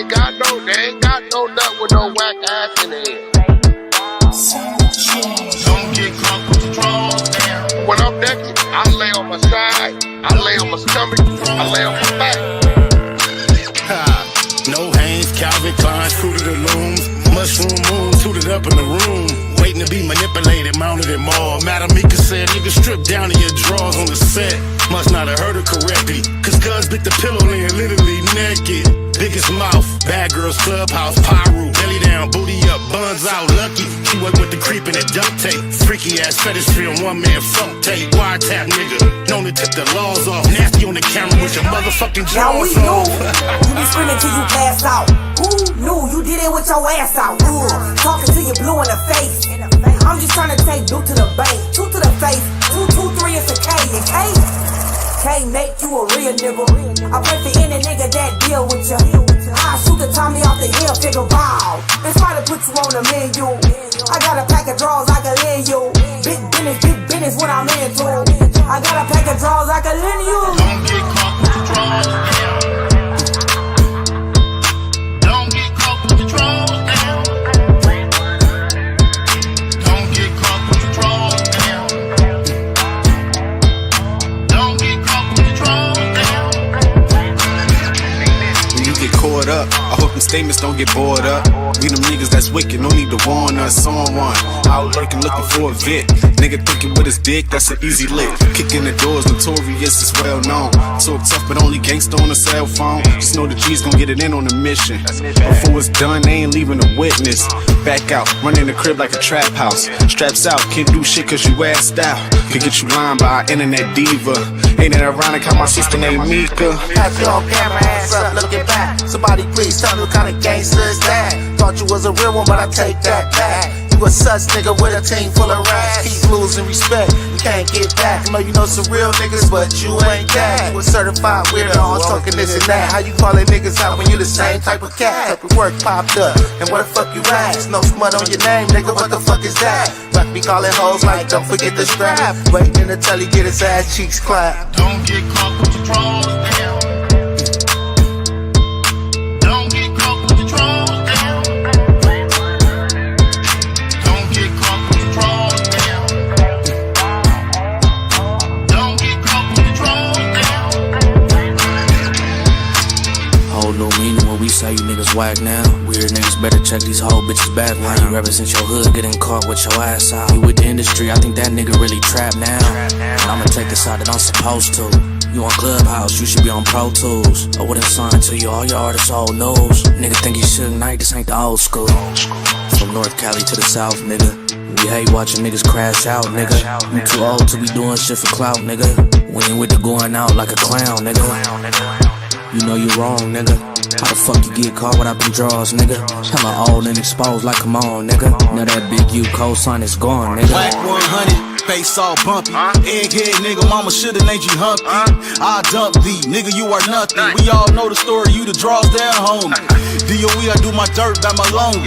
They ain't got no nut with no whack ass in it. Don't get caught with your drawers down. When I'm naked, I lay on my side, I lay on my stomach, I lay on my back. No Hanes, Calvin Klein, fruit of the looms, mushroom moon, suited up in the room, waiting to be manipulated, mounted in mall. Madam Mika said, nigga, strip down to your drawers on the set. Must not have heard her correctly, cause cuz bit the pillow laying literally naked. Biggest mouth, bad girls clubhouse, pyro, belly down, booty up, buns out, lucky. She work with the creep and the duct tape. Freaky ass fetish film, one man funk tape. Wiretap nigga, known to tip the laws off. Nasty on the camera with your motherfucking jaws off. You be screaming till you pass out. Who knew you did it with your ass out? Talking till you blue in the face. I'm just trying to take blue to the bank, two to the face, 223 is a K, and K make you a real nigga. I pray for any nigga that deal with you. I shoot the Tommy off the hill, figure wow. It's try to put you on the menu. I got a pack of draws I can lend you. Big business what I'm into. I got a pack of draws I can lend you. Don't get caught with your drawers down. Don't get caught with your drawers down. Don't get caught with your drawers down. Don't get caught with your drawers down. When you get caught up, I hope them statements don't get bored up. We them niggas that's wicked, no need to warn us on one. Out lurking looking for a Vic. Nigga thinking with his dick, that's an easy lick. Kicking the doors, notorious, is well known. Talk tough, but only gangsta on a cell phone. Just know the G's gon' get it in on the mission. Before it's done, they ain't leaving a witness. Back out, running the crib like a trap house. Straps out, can't do shit cause you assed out. Could get you lined by an internet diva. Ain't it ironic how my sister named Mika? Have you on camera, ass up, looking back. Somebody please tell me what kind of gangster is that? Thought you was a real one, but I take that back. You a sus nigga with a team full of rats. Keep losing respect, you can't get back. I know you know some real niggas, but you ain't that. You a certified weirdo, always talking this and that. How you callin' niggas out when you the same type of cat? Type of work popped up, and where the fuck you at? No smut on your name, nigga, what the fuck is that? Rock me calling hoes like, don't forget the strap. Waiting until he get his ass cheeks clapped. Don't get caught with your drawers down. Don't get caught with your drawers down. Don't get caught with your drawers down. Don't get caught with your drawers down. Whole new meaning when we say you niggas whack now. Weird niggas better check these whole bitches back line. You represent your hood, getting caught with your ass out. You with the industry, I think that nigga really trapped now. And I'ma take the side that I'm supposed to. You on Clubhouse, you should be on Pro Tools. I wouldn't sign to you, all your artists old news. Nigga think you should night, this ain't the old school. From North Cali to the South, nigga. We hate watching niggas crash out, nigga. You too old to be doing shit for clout, nigga. We ain't with the going out like a clown, nigga. You know you wrong, nigga. How the fuck you get caught without them draws, nigga? Hella old and exposed like, come on, nigga. Now that big U cosign is gone, nigga. Wack 100, face all bumpy. Egghead nigga, mama shoulda named you Humpty. I dump thee, nigga, you are nothing. We all know the story, you the draws down, homie. DOE, I do my dirt by my loan.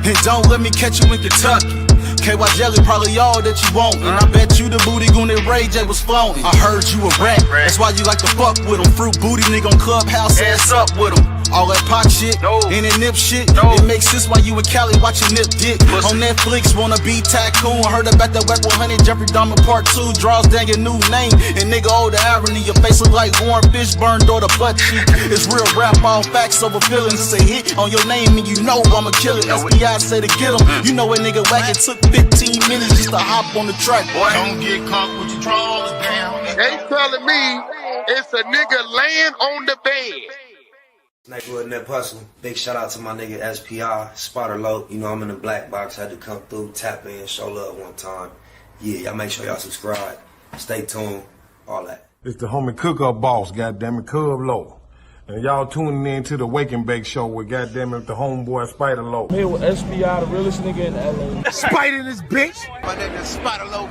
And don't let me catch you in Kentucky. KY Jelly probably all that you want. And I bet you the booty goon that Ray J was flown. I heard you a rat, that's why you like to fuck with him. Fruit booty nigga on Clubhouse, ass up with him. All that pot shit, and that nip shit, it makes sense why you and Cali watching Nip Dick. On Netflix, wanna be tycoon. Heard about that Wack 100, Jeffrey Dahmer Part 2. Draws down your new name, and nigga, oh the irony. Your face look like Warren Fishburne, or the butt cheek. It's real rap, all facts over feelings. It's a hit on your name, and you know I'ma kill it. SBI say to get him. You know a nigga Wack, it took 15 minutes just to hop on the track. Don't get caught with your drawers down. They telling me it's a nigga laying on the bed. Neighborhood Nip Hustle. Big shout out to my nigga SPI, Spotter Low. You know I'm in the black box, had to come through, tap in, show love one time. Yeah, y'all make sure y'all subscribe. Stay tuned, all that. It's the homie cook-up boss, goddammit, Cub Low. And y'all tuning in to the Wake and Bake Show with goddammit the homeboy Spider Low. Here with SPI, the realest nigga in LA. Spider this bitch! My name is Spotter Low.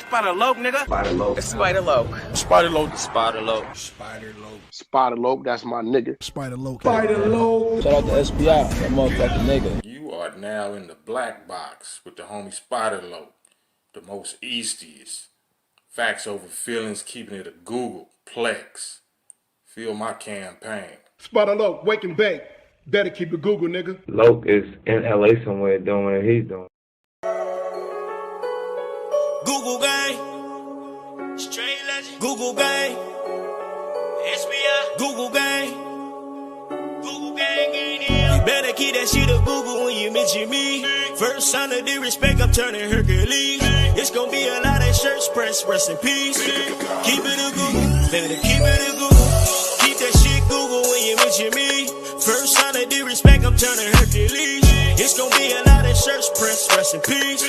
Spider Low, nigga. Spider Low. Spider Low. Spider Low. Spider Low. Spider Low. Spider Lope, that's my nigga. Spider Low. Spider Low. Shout out to SPI, that motherfucking nigga. You are now in the black box with the homie Spider Low, the most eastiest. Facts over feelings, keeping it a Google Plex. Feel my campaign. Spider Low, Wake and Bake. Better keep it Google, nigga. Loke is in LA somewhere doing what he's doing. Google gang, straight legend. Google gang, SBI. Google gang, Google gang ain't here. You better keep that shit a Google when you mention me. First sign of disrespect, I'm turning Hercules. It's gonna be a lot of shirts pressed, rest in peace. Keep it a Google, better keep it a Google. Keep that shit Google when you mention me. First sign of disrespect, I'm turning Hercules. It's gonna be a lot of shirts pressed, rest in peace.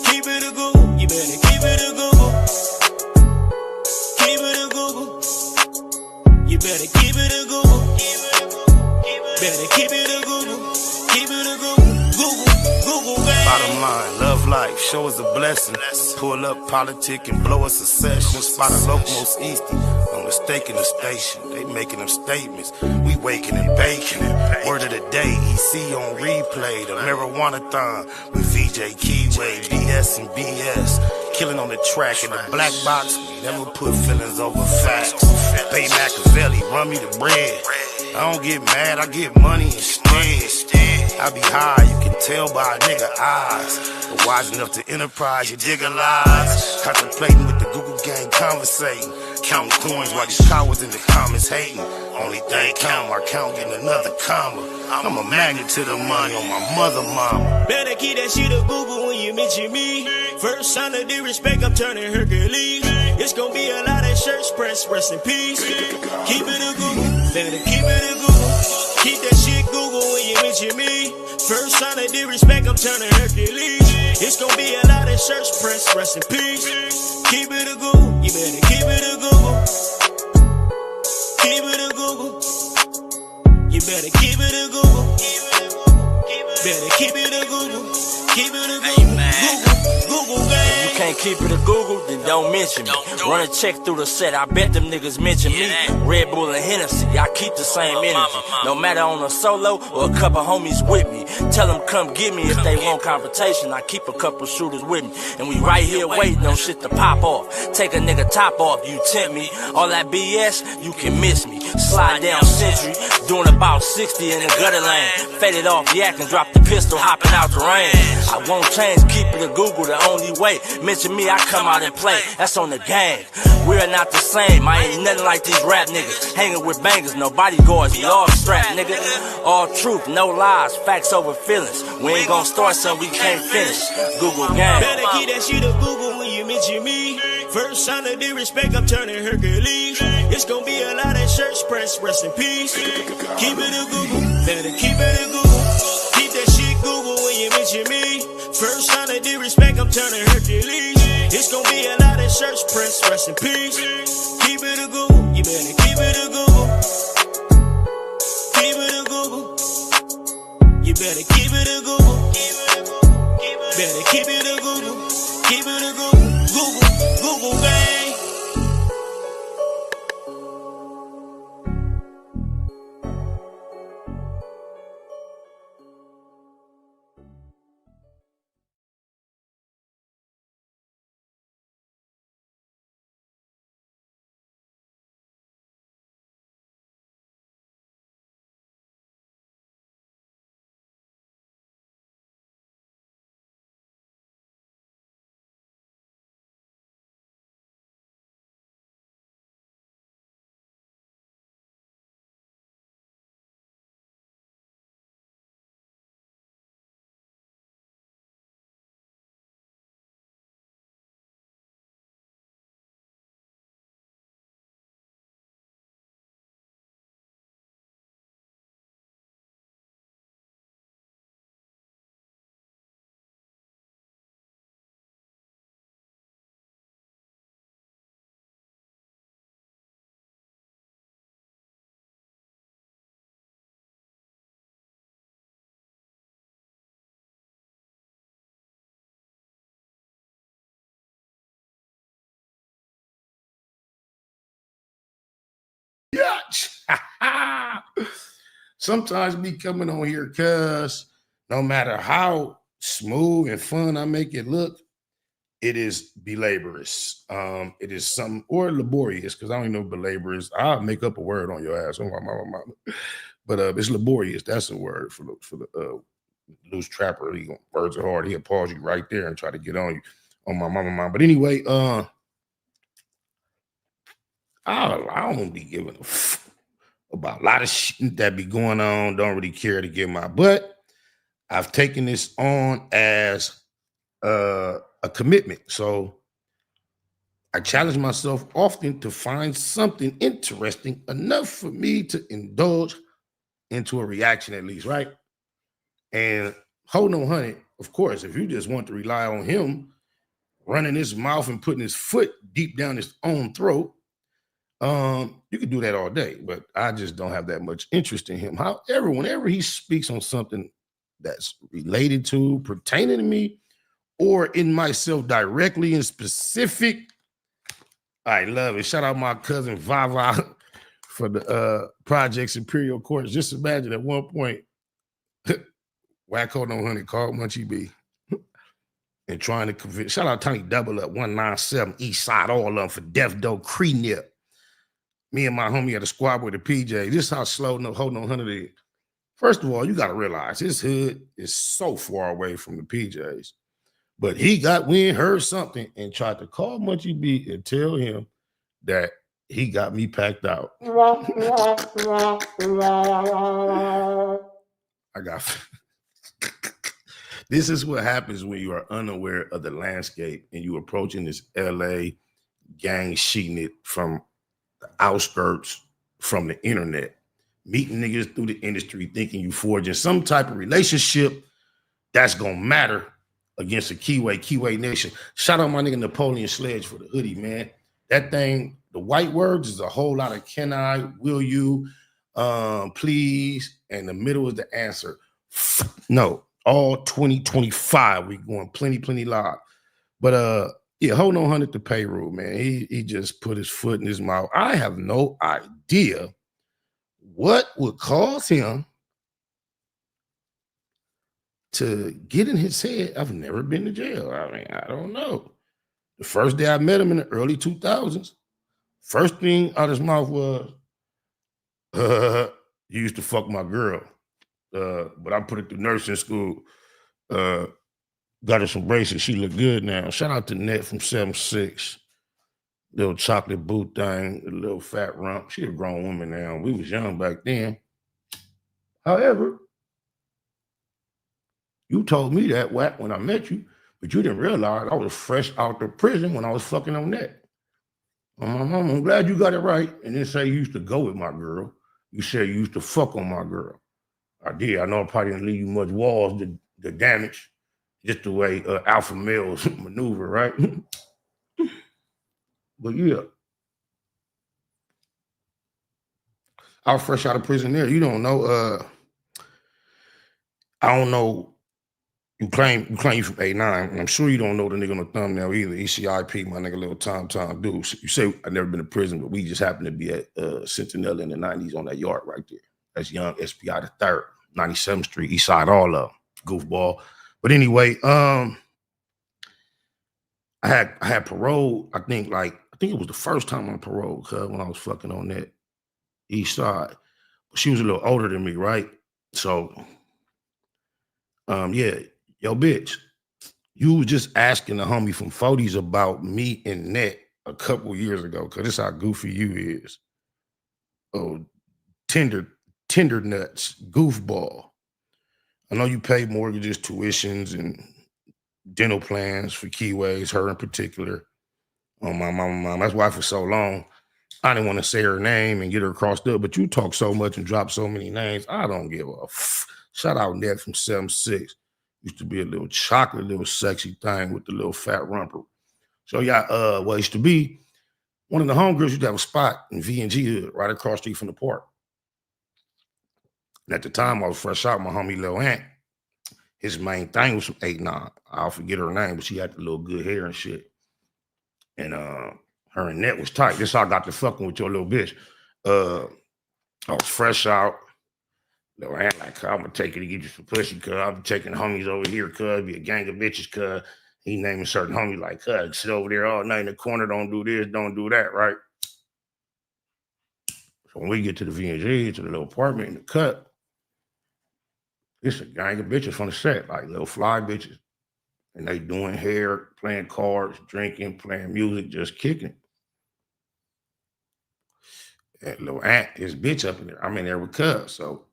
Keep it a Google, you better keep it a Google. Keep it a Google. You better keep it a Google. Better keep it a Google. Keep it a Google. Google, gang. Bottom line, love life, show us a blessing. Pull up politic and blow us a session. Spot a local most easty. No mistaking the station. They making them statements. We waking and baking. Word of the day, EC on replay. The marijuana-thon with VJ Keyway, BS and BS. Killing on the track in the black box. We never put feelings over facts. Pay Machiavelli, run me the bread. I don't get mad, I get money instead. I be high, you can tell by a nigga eyes. But wise enough to enterprise, you dig a lies. Contemplating with the Google gang, conversating. Counting coins while these cowards in the comments hating. Only thing count, I count getting another comma. I'm a magnet to the money on my mother mama. Better keep that shit a Google when you mention me. First sign of disrespect, I'm turning Hercules. It's gonna be a lot of shirts pressed, rest in peace. Keep it a Google, better keep it a Google. Keep that shit Google when you mention me. First sign of disrespect, I'm turning Hercules. It's gonna be a lot of shirts pressed, rest in peace. Keep it a Google, you better keep it a Google. Keep it a Google. You better keep it a Google. Better keep it a Google. Keep it a Google. Google gang. You can't keep it a Google, then don't mention me. Run a check through the set, I bet them niggas mention me. Red Bull and Hennessy, I keep the same energy. No matter on a solo or a couple homies with me. Tell them come get me if they want confrontation. I keep a couple shooters with me. And we right here waiting on shit to pop off. Take a nigga top off, you tempt me. All that BS, you can miss me. Slide down Century, doing about 60 in the gutter lane. Faded off yak and drop the pistol, hopping out the rain. I won't change, keep it a Google the only way. Mention me, I come out and play. That's on the gang. We're not the same. I ain't nothing like these rap niggas. Hanging with bangers, no bodyguards, we all strapped, nigga. All truth, no lies, facts over feelings. We ain't gonna start something we can't finish. Google gang. Better keep that shit a Google when you mention me. First sign of disrespect, I'm turning Hercules. It's gonna be a lot of shirts pressed, rest in peace. Keep it a Google, better keep it a Google. Keep that shit Google when you mention me. First sign of disrespect, I'm turning Hercules. It's gonna be a lot of shirts pressed, rest in peace. Keep it a Google, you better keep it a Google. Keep it a Google. You better keep it a Google. Better keep it a Google. Keep it a Google. Google gang. Sometimes me coming on here, cuz no matter how smooth and fun I make it look, it is belaborious. It is something or laborious, because I don't even know belaborious. I'll make up a word on your ass. Oh, my mama. But it's laborious. That's a word for the loose trapper. Words are hard. He'll pause you right there and try to get on you. On my mama. But anyway, I don't be giving a about a lot of shit that be going on. Don't really care to give my but I've taken this on as a commitment. So I challenge myself often to find something interesting enough for me to indulge into a reaction at least, right? And hold on, honey, of course, if you just want to rely on him running his mouth and putting his foot deep down his own throat, you can do that all day, but I just don't have that much interest in him. However, whenever he speaks on something that's related to, pertaining to me, or in myself directly and specific, I love it. Shout out my cousin Vava for the Projects Imperial Courts. Just imagine at one point, Wack No Honey called Munchie B and trying to convince. Shout out Tony Double Up 197 East Side, all of them for Death Doe Cree-Nip. Me and my homie had a squad with the PJ. This is how slow no hold on 100 is. First of all, you got to realize his hood is so far away from the PJs. But he got wind, heard something, and tried to call Munchie B and tell him that he got me packed out. I got this is what happens when you are unaware of the landscape and you approaching this LA gang sheeting it from the outskirts, from the internet, meeting niggas through the industry, thinking you forging some type of relationship that's gonna matter against a Keyway Nation. Shout out my nigga Napoleon Sledge for the hoodie, man. That thing, the white words is a whole lot of can I, will you, please, and the middle is the answer. No, all 2025, we going plenty live. But yeah, hold on 100 to payroll, man. He just put his foot in his mouth. I have no idea what would cause him to get in his head. I've never been to jail. I mean, I don't know. The first day I met him in the early 2000s, first thing out of his mouth was, you used to fuck my girl. But I put it through nursing school. Got her some braces. She look good now. Shout out to Net from 7'6". Little chocolate boot thing, a little fat rump. She a grown woman now. We was young back then. However, you told me that, Wack, when I met you, but you didn't realize I was fresh out of prison when I was fucking on Net. I'm glad you got it right. And then say you used to go with my girl. You said you used to fuck on my girl. I did. I know I probably didn't leave you much walls to damage. Just the way alpha males maneuver, right? But yeah. I was fresh out of prison there. You don't know. I don't know. You claim you from 89. And I'm sure you don't know the nigga on the thumbnail either. ECIP, my nigga, little Tom dude. So you say I've never been to prison, but we just happened to be at Centinela in the 90s on that yard right there. That's young SPI the third, 97th Street, East Side, all of goofball. But anyway, I had parole. I think it was the first time on parole, cuz when I was fucking on that East Side. She was a little older than me, right? So, yeah, yo, bitch, you was just asking the homie from 40s about me and Net a couple years ago, cuz this how goofy you is. Oh, tender nuts, goofball. I know you pay mortgages, tuitions, and dental plans for Keyways, her in particular. Oh, my mom. That's why for so long, I didn't want to say her name and get her crossed up, but you talk so much and drop so many names, I don't give a Shout out Ned from 7'6". Used to be a little chocolate, little sexy thing with the little fat rumper. So yeah, what used to be, one of the homegirls used to have a spot in V&G Hood right across the street from the park. And at the time, I was fresh out, my homie Lil Ant. His main thing was from 8'9". I'll forget her name, but she had the little good hair and shit. And her and Net was tight. This how I got to fucking with your little bitch. I was fresh out. Lil Ant like, I'm gonna take it to get you some pussy, cuz I'm taking homies over here, cuz be a gang of bitches, cuz he naming certain homies like, cuz sit over there all night in the corner, don't do this, don't do that, right? So when we get to the V&G, to the little apartment in the cut, it's a gang of bitches from the set, like little fly bitches. And they doing hair, playing cards, drinking, playing music, just kicking it. And little aunt, his bitch up in there. I'm in there with cuz. So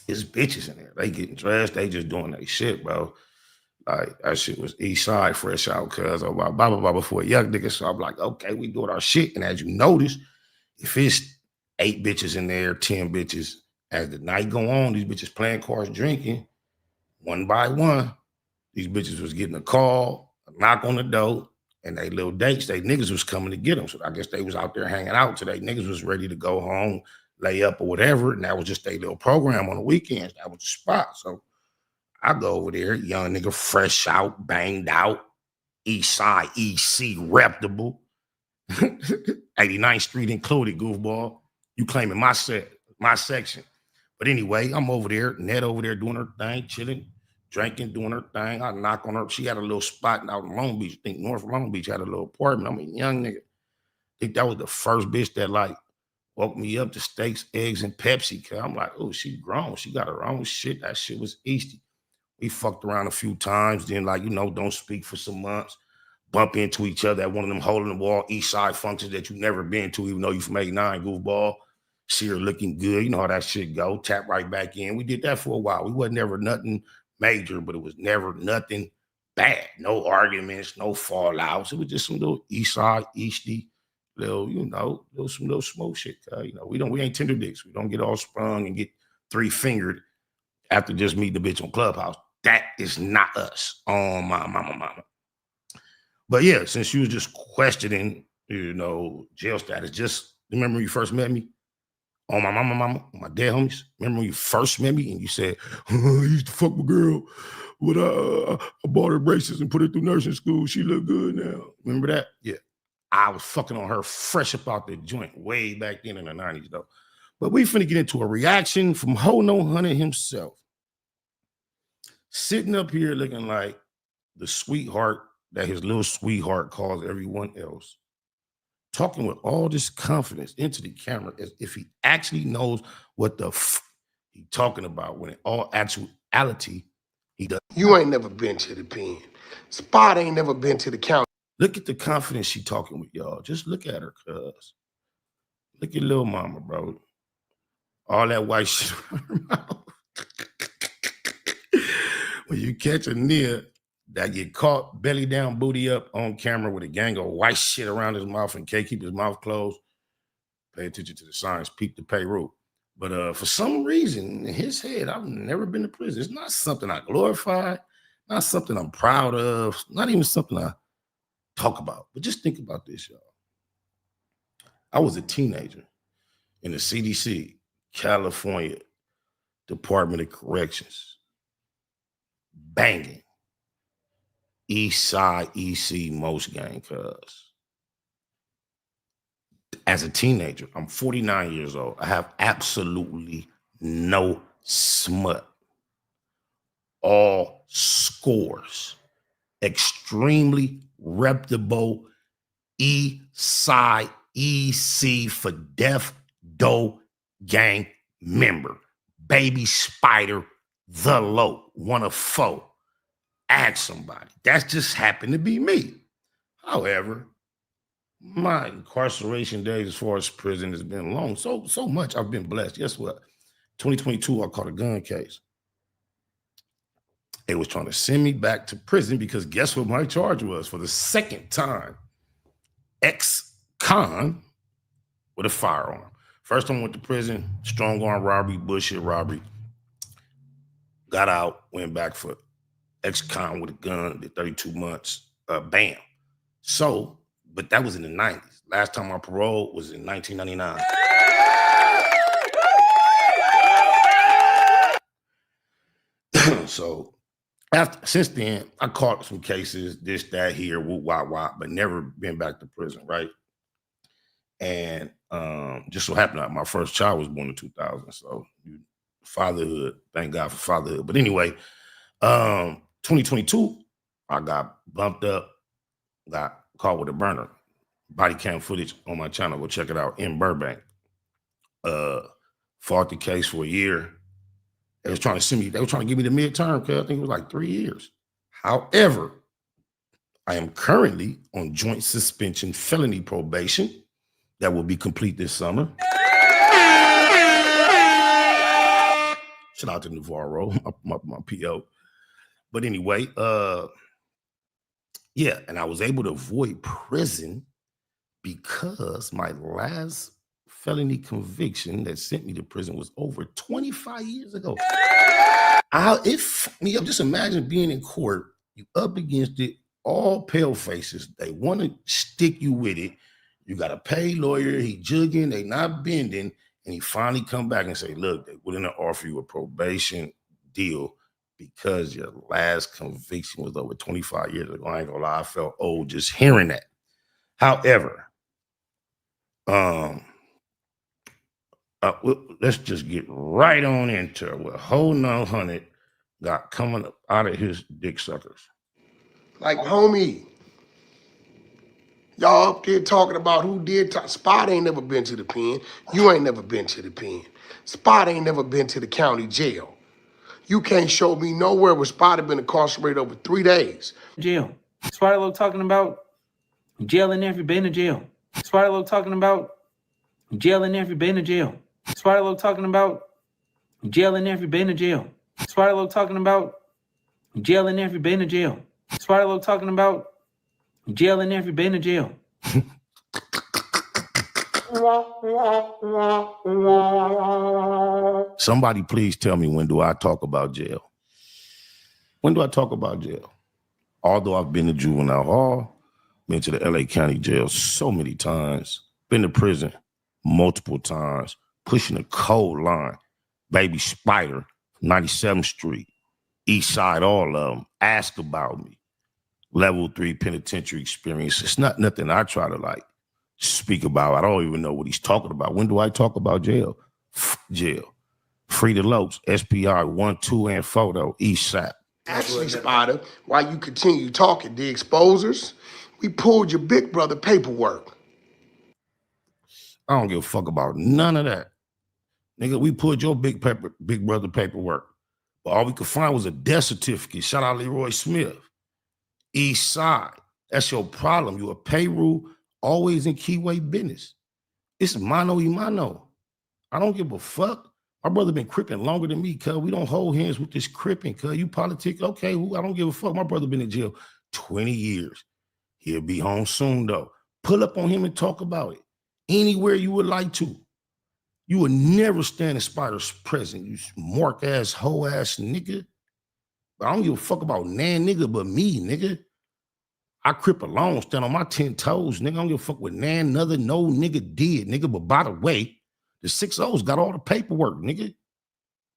it's bitches in there. They getting dressed. They just doing their shit, bro. Like, that shit was east side fresh out, cuz. Oh, blah, blah, blah, before a young nigga. So I'm like, okay, we doing our shit. And as you notice, if it's 8 bitches in there, 10 bitches, as the night go on, these bitches playing cards, drinking, one by one, these bitches was getting a call, a knock on the door, and they little dates, they niggas was coming to get them. So I guess they was out there hanging out today. Niggas was ready to go home, lay up or whatever, and that was just their little program on the weekends. That was the spot. So I go over there, young nigga, fresh out, banged out, East Side, EC, reputable, 89th Street included, goofball. You claiming my section. But anyway, I'm over there, Ned over there doing her thing, chilling, drinking, doing her thing. I knock on her. She had a little spot out in Long Beach. I think North Long Beach had a little apartment. I'm a young nigga. I think that was the first bitch that like woke me up to steaks, eggs, and Pepsi. Cause I'm like, oh, she grown. She got her own shit. That shit was Easty. We fucked around a few times. Then like, don't speak for some months. Bump into each other at one of them hole in the wall East Side functions that you never been to, even though you from 89, goofball. See her looking good. You know how that shit go. Tap right back in. We did that for a while. We wasn't ever nothing major, but it was never nothing bad. No arguments, no fallouts. It was just some little East Side, Easty, little, some little smoke shit. We ain't Tinder dicks. We don't get all sprung and get 3-fingered after just meeting the bitch on Clubhouse. That is not us. Oh, my mama. But yeah, since you was just questioning, jail status, just remember when you first met me? On my mama, my dead homies. Remember when you first met me and you said, I used to fuck my girl, but I bought her braces and put her through nursing school. She look good now. Remember that? Yeah. I was fucking on her fresh up out the joint way back then in the 90s, though. But we finna get into a reaction from Ho No Hunter himself. Sitting up here looking like the sweetheart that his little sweetheart calls everyone else. Talking with all this confidence into the camera as if he actually knows what the he's talking about, when in all actuality, he does. You ain't never been to the pen. Spot ain't never been to the county. Look at the confidence she talking with, y'all. Just look at her, cuz. Look at little mama, bro. All that white shit around her mouth. When you catch a nigga that get caught belly down, booty up on camera with a gang of white shit around his mouth and can't keep his mouth closed, pay attention to the signs, peep the payroll. But for some reason, in his head, I've never been to prison. It's not something I glorify, not something I'm proud of, not even something I talk about. But just think about this, y'all. I was a teenager in the CDC, California Department of Corrections, banging. East Side EC most gang, cuz. As a teenager, I'm 49 years old. I have absolutely no smut. All scores. Extremely reputable East Side EC for Death Doe gang member. Baby Spider, the low, one of 4. Ask somebody. That's just happened to be me. However, my incarceration days as far as prison has been long. So much I've been blessed. Guess what? 2022, I caught a gun case. They was trying to send me back to prison because guess what my charge was? For the second time, ex-con with a firearm. First time I went to prison, strong arm robbery, bullshit robbery. Got out, went back for ex-con with a gun, did 32 months, bam. So, but that was in the 90s. Last time I paroled was in 1999. So, since then, I caught some cases, this, that, here, whoop, wop, wop, but never been back to prison, right? And just so happened, my first child was born in 2000. So, fatherhood, thank God for fatherhood. But anyway, 2022, I got bumped up, got caught with a burner. Body cam footage on my channel. Go check it out in Burbank. Fought the case for a year. They was trying to send me, they were trying to give me the midterm, because I think it was like 3 years. However, I am currently on joint suspension felony probation that will be complete this summer. Shout out to Navarro, my PO. But anyway, yeah, and I was able to avoid prison because my last felony conviction that sent me to prison was over 25 years ago. It fucked me up. Just imagine being in court, you up against it, all pale faces. They want to stick you with it. You got a paid lawyer, he jugging, they not bending, and he finally come back and say, look, they wouldn't offer you a probation deal because your last conviction was over 25 years ago. I ain't gonna lie, I felt old just hearing that. However, let's just get right on into it. What Whole 900 got coming up out of his dick suckers. Like, homie, y'all up there talking about who did talk. Spot ain't never been to the pen. You ain't never been to the pen. Spot ain't never been to the county jail. You can't show me nowhere where Spot had been incarcerated over 3 days. Jail. Spotty talking about jail and never been to jail. Spotty talking about jail and never been to jail. Spotty talking about jail and never been to jail. Spotty talking about jail and never been to jail. Spotty talking about jail and never been to jail. Somebody please tell me, when do I talk about jail? When do I talk about jail? Although I've been to juvenile hall, been to the LA County jail so many times, been to prison multiple times, pushing a cold line, Baby Spider, 97th Street, East Side, all of them, ask about me. Level 3 penitentiary experience. It's not nothing I try to like speak about. I don't even know what he's talking about. When do I talk about jail? Jail. Free the Lopes, SPR 1, 2, and photo, East Side. Actually, Spider, while you continue talking, the exposers, we pulled your big brother paperwork. I don't give a fuck about none of that. Nigga, we pulled your big brother paperwork. But all we could find was a death certificate. Shout out Leroy Smith. East Side. That's your problem. You a payroll, always in keyway business. It's mano y mano. I don't give a fuck. My brother been cripping longer than me, cuz we don't hold hands with this cripping, cuz you politic. Okay, I don't give a fuck. My brother been in jail 20 years. He'll be home soon, though. Pull up on him and talk about it. Anywhere you would like to. You would never stand in Spider's presence, you mark-ass, hoe-ass nigga. But I don't give a fuck about nan nigga but me, nigga. I crip alone, stand on my 10 toes, nigga. I don't give a fuck what nan another no nigga did, nigga. But by the way, the 6-0's got all the paperwork, nigga.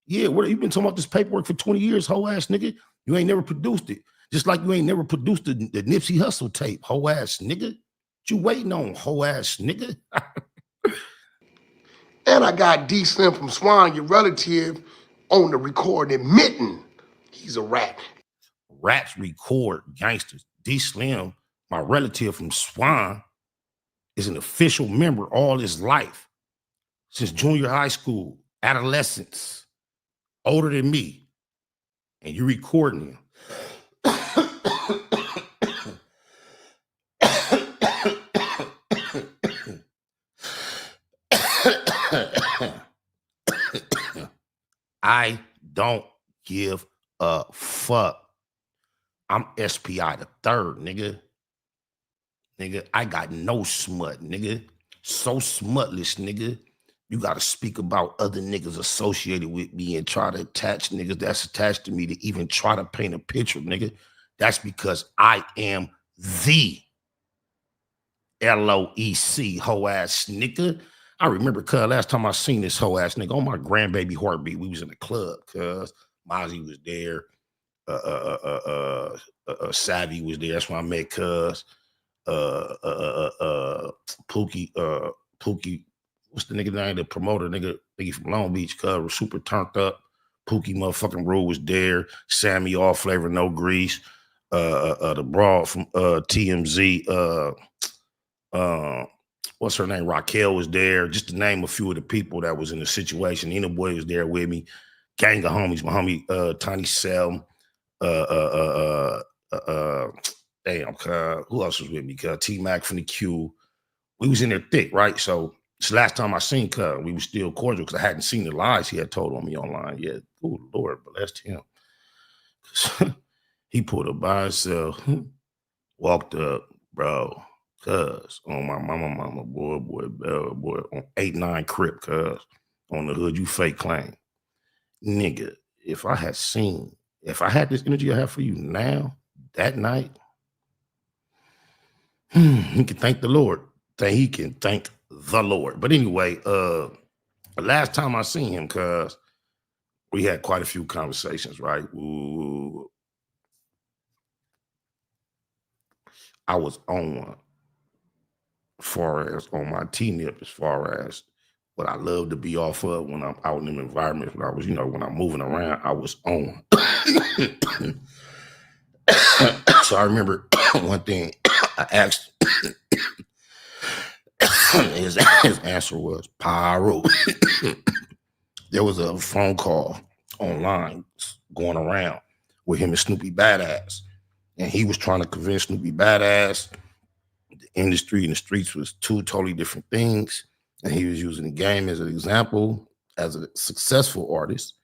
Yeah, you been talking about this paperwork for 20 years, hoe-ass nigga? You ain't never produced it. Just like you ain't never produced the Nipsey Hussle tape, hoe-ass nigga. What you waiting on, hoe-ass nigga? And I got D Slim from Swan, your relative, on the record admitting he's a rat. Rats record gangsters. D Slim, my relative from Swan, is an official member all his life. Since junior high school, adolescence, older than me. And you recording him. I don't give a fuck. I'm SPI the third, nigga. Nigga, I got no smut, nigga. So smutless, nigga. You gotta speak about other niggas associated with me and try to attach niggas that's attached to me to even try to paint a picture, nigga. That's because I am the LOEC hoe-ass nigga. I remember, cuz, last time I seen this hoe-ass nigga on my grandbaby heartbeat, we was in the club, cuz. Mozzie was there. Savvy was there. That's when I met cuz. Pookie, what's the nigga name? The promoter, nigga from Long Beach, cuz, was super turned up. Pookie motherfucking Rule was there. Sammy, all flavor, no grease. The broad from TMZ, what's her name? Raquel was there, just to name a few of the people that was in the situation. Nina Boy was there with me. Gang of homies, my homie Tiny Selm, damn, who else was with me? T-Mac from the Q. We was in there thick, right? So it's the last time I seen Cuz. We was still cordial because I hadn't seen the lies he had told on me online yet. Oh, Lord, blessed him. He pulled up by himself, walked up, bro, Cuz, on my mama, boy, on 8-9 Crip, Cuz, on the hood, you fake claim. Nigga, if I had this energy I have for you now, that night, he can thank the Lord. He can thank the Lord. But anyway, the last time I seen him, Cuz, we had quite a few conversations, right? Ooh. I was on one, as far as on my T-nip, as far as what I love to be off of when I'm out in them environments, when I was, when I'm moving around, I was on. So I remember one thing I asked, his answer was Pyro. There was a phone call online going around with him and Snoopy Badass. And he was trying to convince Snoopy Badass the industry and the streets was two totally different things. And he was using the game as an example as a successful artist.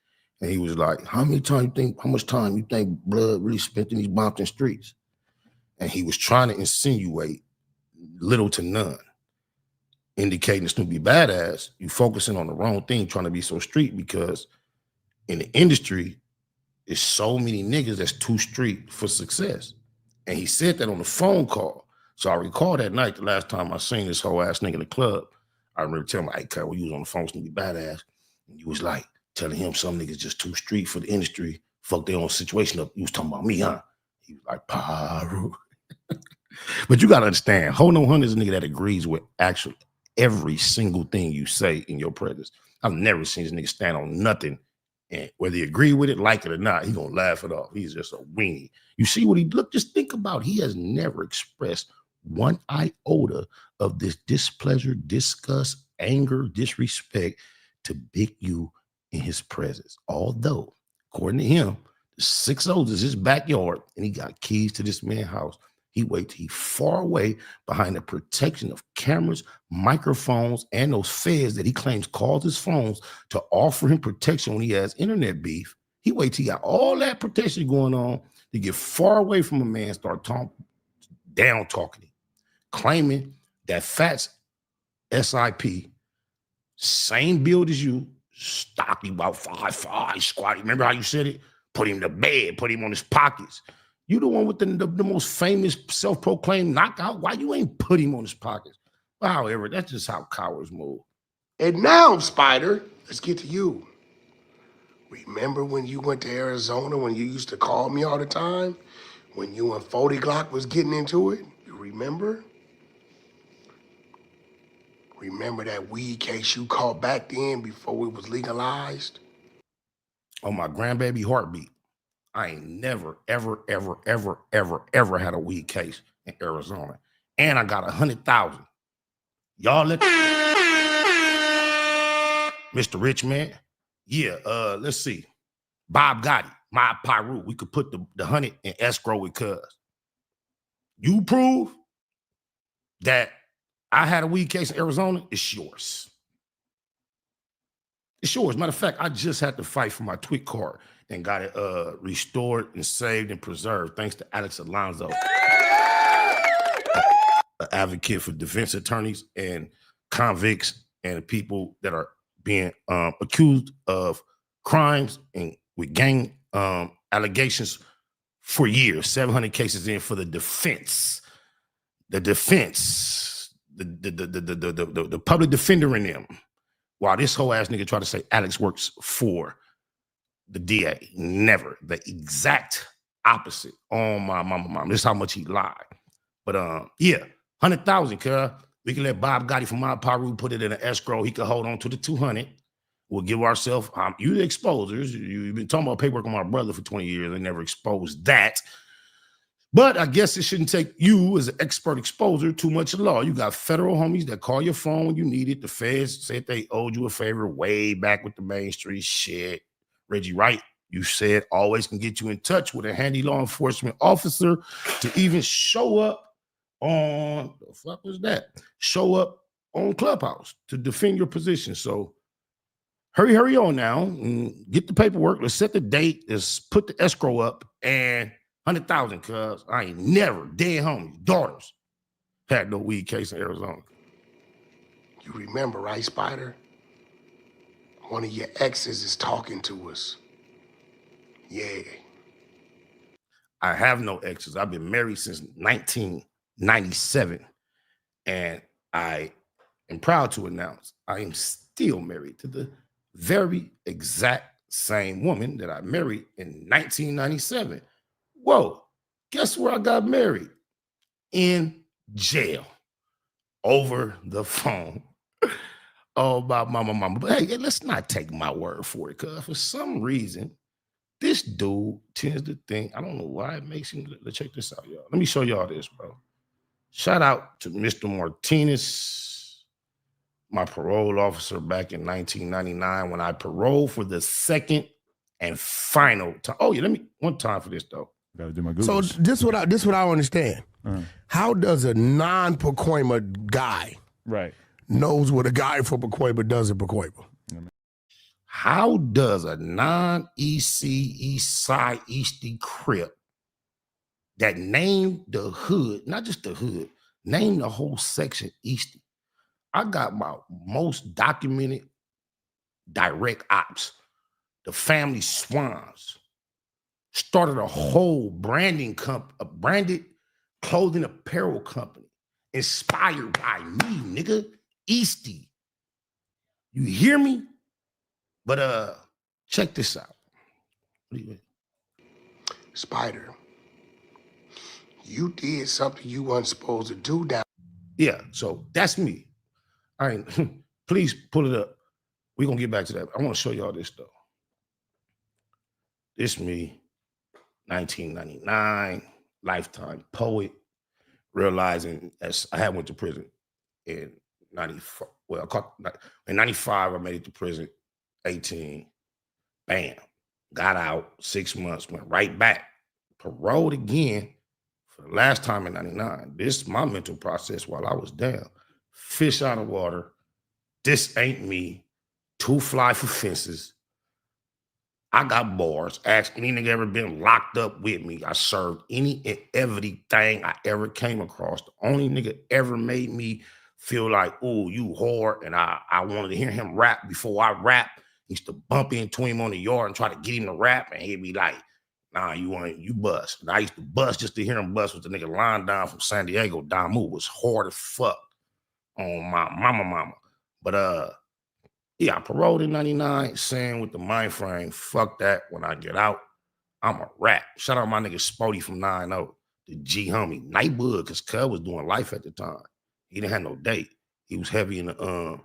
And he was like, how much time you think Blood really spent in these Bompton streets? And he was trying to insinuate little to none, indicating to Snoopy Badass, you focusing on the wrong thing, trying to be so street, because in the industry, there's so many niggas that's too street for success. And he said that on the phone call. So I recall that night, the last time I seen this whole ass nigga in the club, I remember telling him, hey, Kyle, when you was on the phone with Snoopy Badass, and you was like, telling him some niggas just too street for the industry, fuck their own situation up. You was talking about me, huh? He was like, Pyro. But you gotta understand, Hold No Hunt is a nigga that agrees with actually every single thing you say in your presence. I've never seen this nigga stand on nothing, and whether you agree with it, like it or not, he gonna laugh it off. He's just a weenie. You see what just think about, he has never expressed one iota of this displeasure, disgust, anger, disrespect to Big U in his presence. Although, according to him, the 6-0 is his backyard, and he got keys to this man's house. He waits, he far away behind the protection of cameras, microphones, and those feds that he claims calls his phones to offer him protection when he has internet beef. He waits, he got all that protection going on to get far away from a man, start down talking him, claiming that Fats SIP, same build as you, stocky, about 5'5", squatty. Remember how you said it? Put him to bed, put him on his pockets. You the one with the most famous self-proclaimed knockout. Why you ain't put him on his pockets? But however, that's just how cowards move. And now, Spider, let's get to you. Remember when you went to Arizona, when you used to call me all the time? When you and 40 Glock was getting into it? You remember? Remember that weed case you caught back then before it was legalized? On my grandbaby heartbeat, I ain't never, ever, ever, ever, ever, ever had a weed case in Arizona. And I got 100,000. Y'all let Mr. Rich Man. Yeah, let's see. Bob Gotti, my Pyro. We could put the 100 in escrow with Cuz. You prove that I had a weed case in Arizona, it's yours. It's yours. Matter of fact, I just had to fight for my tweet card and got it restored and saved and preserved thanks to Alex Alonzo, an advocate for defense attorneys and convicts and people that are being accused of crimes and with gang allegations for years. 700 cases in for the defense. The defense, the public defender in them. While this whole ass nigga try to say Alex works for the DA, never. The exact opposite. On my mama. This is how much he lied. But yeah, 100,000, cuz. We can let Bob Gotti from my Pyro put it in an escrow. He could hold on to the 200. We'll give ourselves, you the exposers. You've been talking about paperwork on my brother for 20 years. They never exposed that. But I guess it shouldn't take you as an expert exposure too much law. You got federal homies that call your phone when you need it. The feds said they owed you a favor way back with the Main Street shit. Reggie Wright, you said, always can get you in touch with a handy law enforcement officer to even show up on, the fuck was that? Show up on Clubhouse to defend your position. So hurry on now and get the paperwork. Let's set the date. Let's put the escrow up and 100,000, cuz I ain't never, dead homies, daughters, had no weed case in Arizona. You remember, right, Spider? One of your exes is talking to us. Yeah. I have no exes. I've been married since 1997. And I am proud to announce I am still married to the very exact same woman that I married in 1997. Whoa, guess where I got married? In jail. Over the phone. Oh, about mama. But hey, let's not take my word for it, because for some reason, this dude tends to think, I don't know why it makes him, let's check this out, y'all. Let me show y'all this, bro. Shout out to Mr. Martinez, my parole officer back in 1999 when I paroled for the second and final time. Oh, yeah, let me, one time for this, though. Gotta do my So Googles. this what I don't understand. How does a non-Pacoima guy knows what a guy from Pacoima does in Pacoima? How does a non-EC, East Side, Eastie Crip that named the hood, not just the hood, name the whole section Eastie? I got my most documented direct ops, the family Swans, started a whole branded clothing apparel company inspired by me, nigga. Eastie. You hear me? But check this out. What do you mean? Spider, you did something you weren't supposed to do down. Yeah, so that's me. All right, please pull it up. We're gonna get back to that. I want to show y'all this though. This me, 1999, lifetime poet, realizing as I had went to prison in 94. Well, in 95, I made it to prison, 18. Bam. Got out 6 months, went right back, paroled again for the last time in 99. This is my mental process while I was down. Fish out of water. This ain't me. Too fly for fences. I got bars. Ask any nigga ever been locked up with me. I served any and everything I ever came across. The only nigga ever made me feel like, oh, you whore, and I wanted to hear him rap before I rap. Used to bump into him on the yard and try to get him to rap, and he'd be like, nah, you bust. And I used to bust just to hear him bust with the nigga lying down from San Diego. Damu was hard as fuck on my mama. But yeah, I paroled in 99, saying with the mind frame, fuck that. When I get out, I'm a rap. Shout out my nigga Spody from 9-0, the G homie. Nightwood, because Cub was doing life at the time. He didn't have no date. He was heavy in the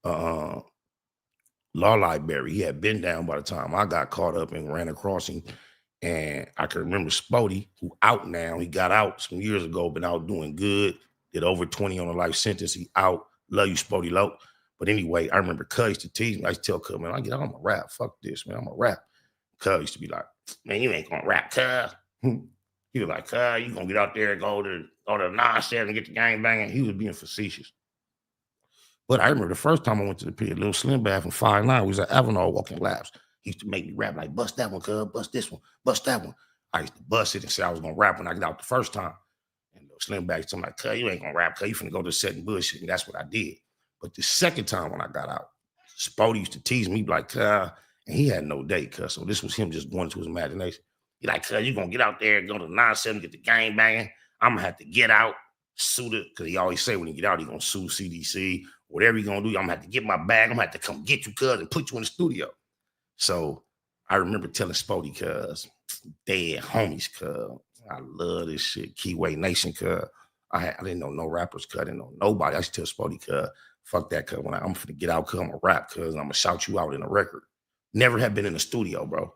law library. He had been down by the time I got caught up and ran across him. And I can remember Spody, who out now. He got out some years ago, been out doing good. Did over 20 on a life sentence. He out. Love you, Spody Low. But anyway, I remember Cuz used to tease me. I used to tell Cuz, man, I get out, I'm a rap. Fuck this, man. I'm a rap. Cuz used to be like, man, you ain't gonna rap, Cuz. He was like, Cuz, you gonna get out there and go to 9-7 and get the gang banging. He was being facetious. But I remember the first time I went to the pit, Little Slim Bad from 5'9", we was at Avenal walking laps. He used to make me rap like, bust that one, Cuz, bust this one, bust that one. I used to bust it and say I was gonna rap when I got out the first time. And Little Slim Bad told me, like, Cuz, you ain't gonna rap, Cuz, you finna go to set and bullshit. And that's what I did. But the second time when I got out, Spody used to tease me like, and he had no date, Cuz. So this was him just going to his imagination. He like, Cuz, you gonna get out there and go to 9-7, get the gang banging. I'm gonna have to get out, sue it, because he always say when he get out, he gonna sue CDC. Whatever you gonna do, I'm gonna have to get my bag. I'm gonna have to come get you, Cuz, and put you in the studio. So I remember telling Spody, Cuz, dead homies, Cuz. I love this shit. Keyway Nation, Cuz. I didn't know no rappers, Cuz. I didn't know nobody. I used to tell Spody, Cuz, fuck that, Cuz. When I'm finna get out, Cuz, I'm gonna rap, Cuz, and I'm gonna shout you out in a record. Never have been in the studio, bro.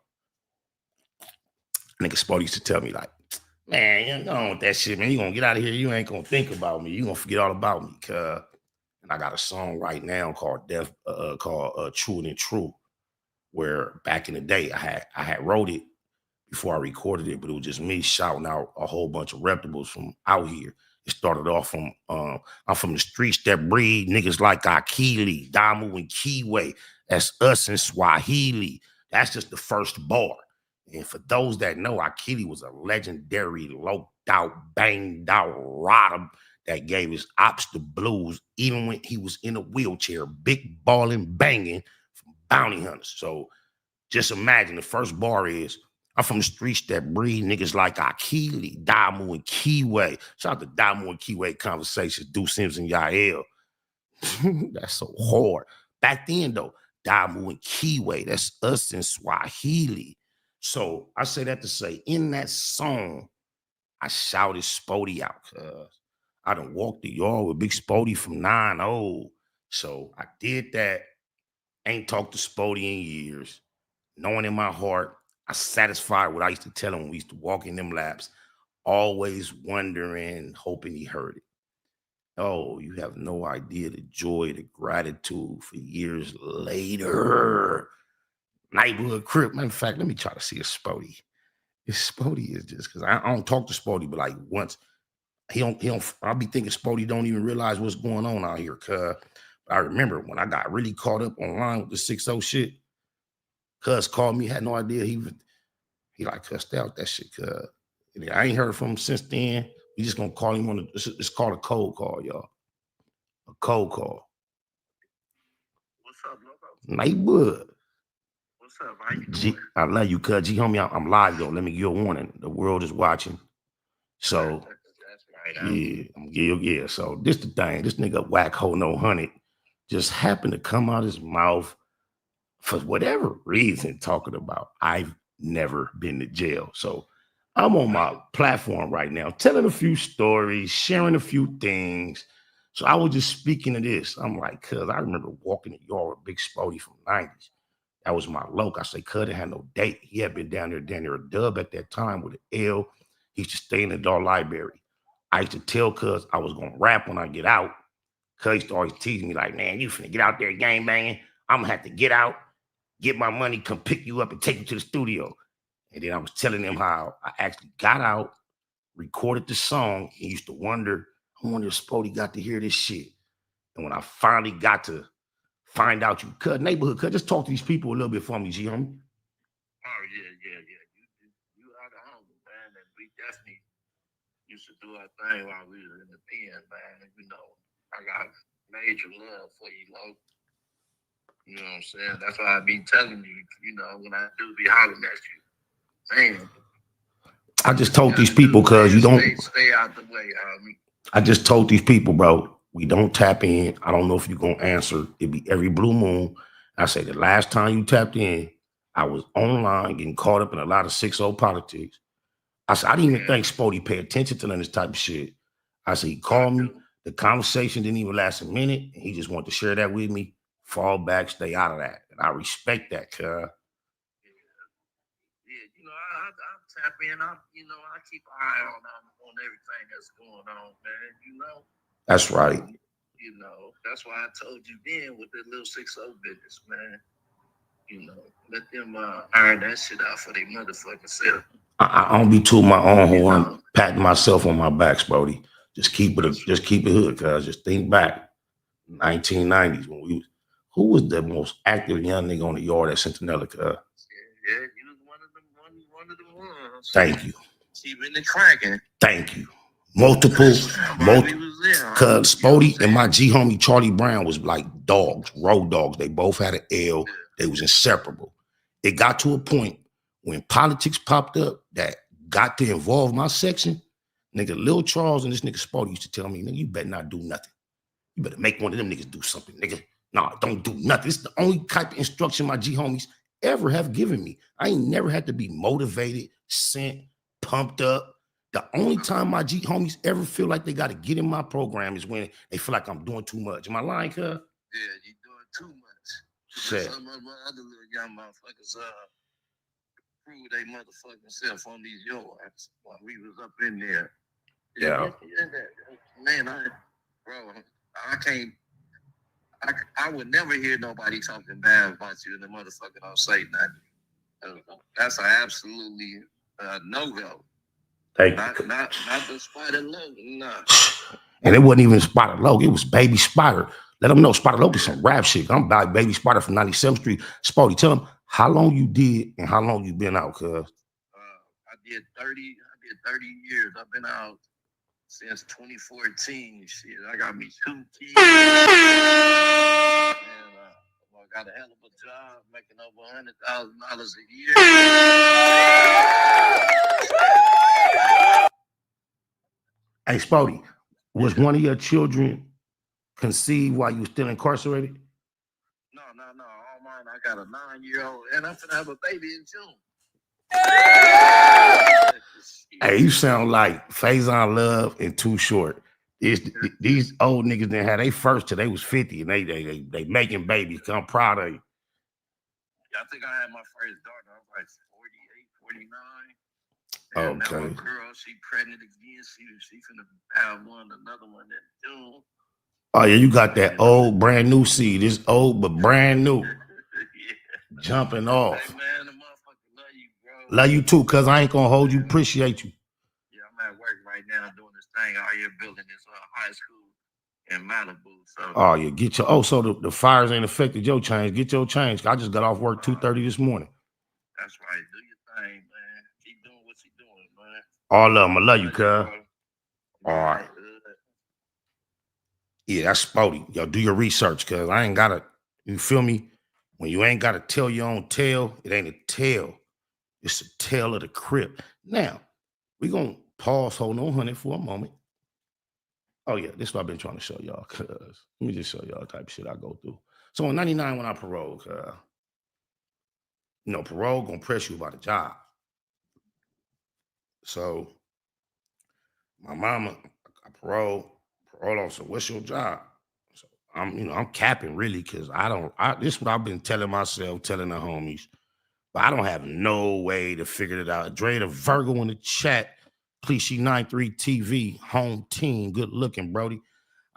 Nigga Spody used to tell me, like, Man, you go on with that shit, man. You gonna get out of here. You ain't gonna think about me. You gonna forget all about me, cuz. And I got a song right now called True and True, where back in the day I had wrote it before I recorded it, but it was just me shouting out a whole bunch of reputables from out here. It started off from I'm from the streets that breed niggas like Akili, Damu, and Kiwe. That's us in Swahili. That's just the first bar. And for those that know, Akili was a legendary, loped out, banged out rider that gave his ops the blues, even when he was in a wheelchair, big balling, banging from bounty hunters. So just imagine the first bar is, I'm from the streets that breed niggas like Akili, Damu, and Kiwe. Shout out to Damu and Kiwe Conversations, Deuce Sims and Yael. That's so hard. Back then, though, Damu and Kiwe, that's us in Swahili. So I say that to say, in that song, I shouted Spody out, cuz I done walked the yard with Big Spody from 9-0. So I did that. Ain't talked to Spody in years. Knowing in my heart, I satisfied what I used to tell him when we used to walk in them laps, always wondering, hoping he heard it. Oh, you have no idea the joy, the gratitude for years later. Neighborhood crib. Matter of fact, let me try to see a Spody. If Spody is just because I don't talk to Spody, but like once he don't, I'll be thinking Spody don't even realize what's going on out here. Cuz I remember when I got really caught up online with the 6-0 shit. Cuz called me, had no idea he like cussed out that shit. Cuz I ain't heard from him since then. We just gonna call him on it's called a cold call, y'all. A cold call. What's up, Loco? Neighborhood. What's up? How you G, doing? I love you, cuz G homie. I'm live though. Let me give you a warning. The world is watching. So That's right. yeah. So this the thing. This nigga Wack Ho No 100 just happened to come out his mouth for whatever reason talking about I've never been to jail. So I'm on my platform right now telling a few stories, sharing a few things. So I was just speaking of this. I'm like, cuz I remember walking the yard with Big Spody from 90s. That was my loc. I say, cuz had no date. He had been down there a dub at that time with an L. He used to stay in the Dark Library. I used to tell cuz I was gonna rap when I get out. Cuz used to always tease me like, man, you finna get out there gang banging. I'm gonna have to get out, get my money, come pick you up and take you to the studio. And then I was telling them how I actually got out, recorded the song, and used to wonder, I wonder if Spody got to hear this shit. And when I finally got to find out you cut neighborhood cut, just talk to these people a little bit for me, G homie. Oh, yeah. You out of home, man. And we definitely used to do our thing while we were in the pen, man. You know, I got major love for you, Loc. You know what I'm saying? That's why I be telling you, you know, when I do be hollering at you, man. I just told these people, cuz you don't stay out the way, homie. I just told these people, bro, we don't tap in. I don't know if you're gonna answer. It'd be every blue moon. I say the last time you tapped in, I was online getting caught up in a lot of 6-0 politics. I said, I didn't even think Spody pay attention to none of this type of shit. I said, he called me. The conversation didn't even last a minute. And he just wanted to share that with me. Fall back, stay out of that. And I respect that, cuz. Yeah, you know, I tap in. I keep an eye on everything that's going on, man. You know. That's right. You know, that's why I told you then with the little 6-0 business, man. You know, let them iron that shit out for their motherfucking self. I don't be tooting my own horn, patting myself on my back, Spody. Just keep it hood, cuz. Just think back, 1990s when who was the most active young nigga on the yard at Centinela, cuz? Yeah, you was one of the ones. Thank you. Keeping it cracking. Thank you. Multiple. Cuz Spody and my G homie Charlie Brown was like dogs, road dogs. They both had an L. They was inseparable. It got to a point when politics popped up that got to involve my section. Nigga, Lil Charles and this nigga Spody used to tell me, nigga, you better not do nothing. You better make one of them niggas do something, nigga. Nah, don't do nothing. It's the only type of instruction my G homies ever have given me. I ain't never had to be motivated, sent, pumped up. The only time my G homies ever feel like they got to get in my program is when they feel like I'm doing too much. Am I lying, cuz? Yeah, you're doing too much. Shit. Some of my other little young motherfuckers prove they motherfucking self on these yards while we was up in there. Yeah. Man, I can't. I would never hear nobody talking bad about you and the motherfucker don't say nothing. That's an absolutely no-go. Not the Spider Loc, nah. And it wasn't even Spider Loc, it was Baby Spider. Let them know Spider Loc is some rap shit. I'm about Baby Spider from 97th Street. Spotty, tell them how long you did and how long you been out, cuz. I did 30 years. I've been out since 2014. Shit, I got me 2 kids. And I got a hell of a job, making over $100,000 a year. Hey, Spotty, was one of your children conceived while you were still incarcerated? No. All mine, I got a 9-year-old, and I'm gonna have a baby in June. Hey, you sound like Faison Love and Too Short. These old niggas didn't have they first till they was 50, and they making babies. I'm proud of you. Yeah, I think I had my first daughter. I was like 48, 49. And now my girl, she pregnant again. She finna have another one in June. Oh yeah, you got that old brand new seed. It's old but brand new. Yeah. Jumping off. Hey man, the motherfucker love you, bro. Love you too, cuz I ain't gonna hold you. Appreciate you. Yeah, I'm at work right now doing this thing out here building this high school in Malibu. So Oh yeah, get your so the fires ain't affected your change. Get your change. I just got off work 2:30 this morning. That's right. Do your thing, man. Keep doing what you're doing, man. All of them. I love you, cuz. All right. Yeah, that's Spotty. Yo, do your research, cuz I ain't gotta, you feel me? When you ain't gotta tell your own tale, it ain't a tale. It's a tale of the crib. Now, we gonna pause, hold on, honey, for a moment. Oh yeah, this is what I've been trying to show y'all, cuz. Let me just show y'all the type of shit I go through. So in 99 when I paroled, parole gonna press you about a job. So my mama, I parole officer, what's your job? So I'm capping really, because this is what I've been telling myself, telling the homies, but I don't have no way to figure it out. Dre the Virgo in the chat, please, she 93 TV, home team, good looking, Brody.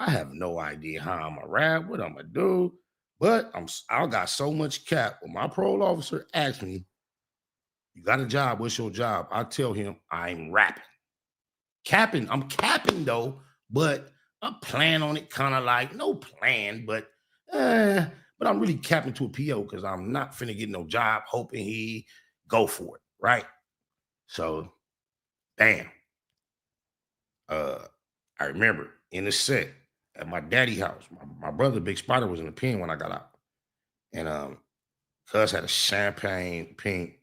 I have no idea how I'm gonna rap, what I'm gonna do, but I got so much cap. When my parole officer asks me, you got a job, what's your job? I tell him I'm rapping. I'm capping though, but I'm playing on it, kind of like no plan, but I'm really capping to a PO because I'm not finna get no job, hoping he go for it, right? So, bam. I remember in the set at my daddy house, my brother Big Spider was in the pen when I got out, and cuz had a champagne pink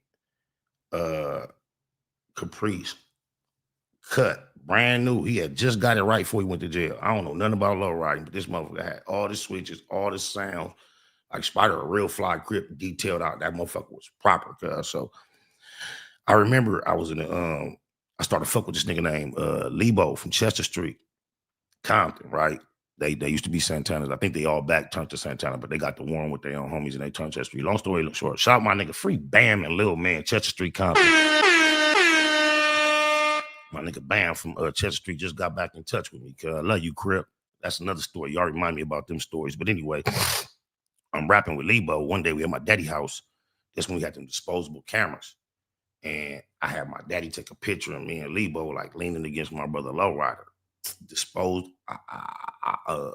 Caprice cut, brand new. He had just got it right before he went to jail. I don't know nothing about low riding, but this motherfucker had all the switches, all the sounds. Like Spider, a real fly grip, detailed out. That motherfucker was proper, cuz. So I remember I was in the I started fuck with this nigga named Lebo from Chester Street, Compton, right? They used to be Santanas. I think they all back turned to Santana, but they got the warm with their own homies and they turned Chester Street. Long story short, shout out my nigga Free Bam and Lil Man, Chester Street Compton. My nigga Bam from Chester Street just got back in touch with me. Cause I love you, Crip. That's another story. Y'all remind me about them stories. But anyway, I'm rapping with Lebo. One day we at my daddy house. That's when we had them disposable cameras. And I had my daddy take a picture of me and Lebo like leaning against my brother Lowrider. Disposed. I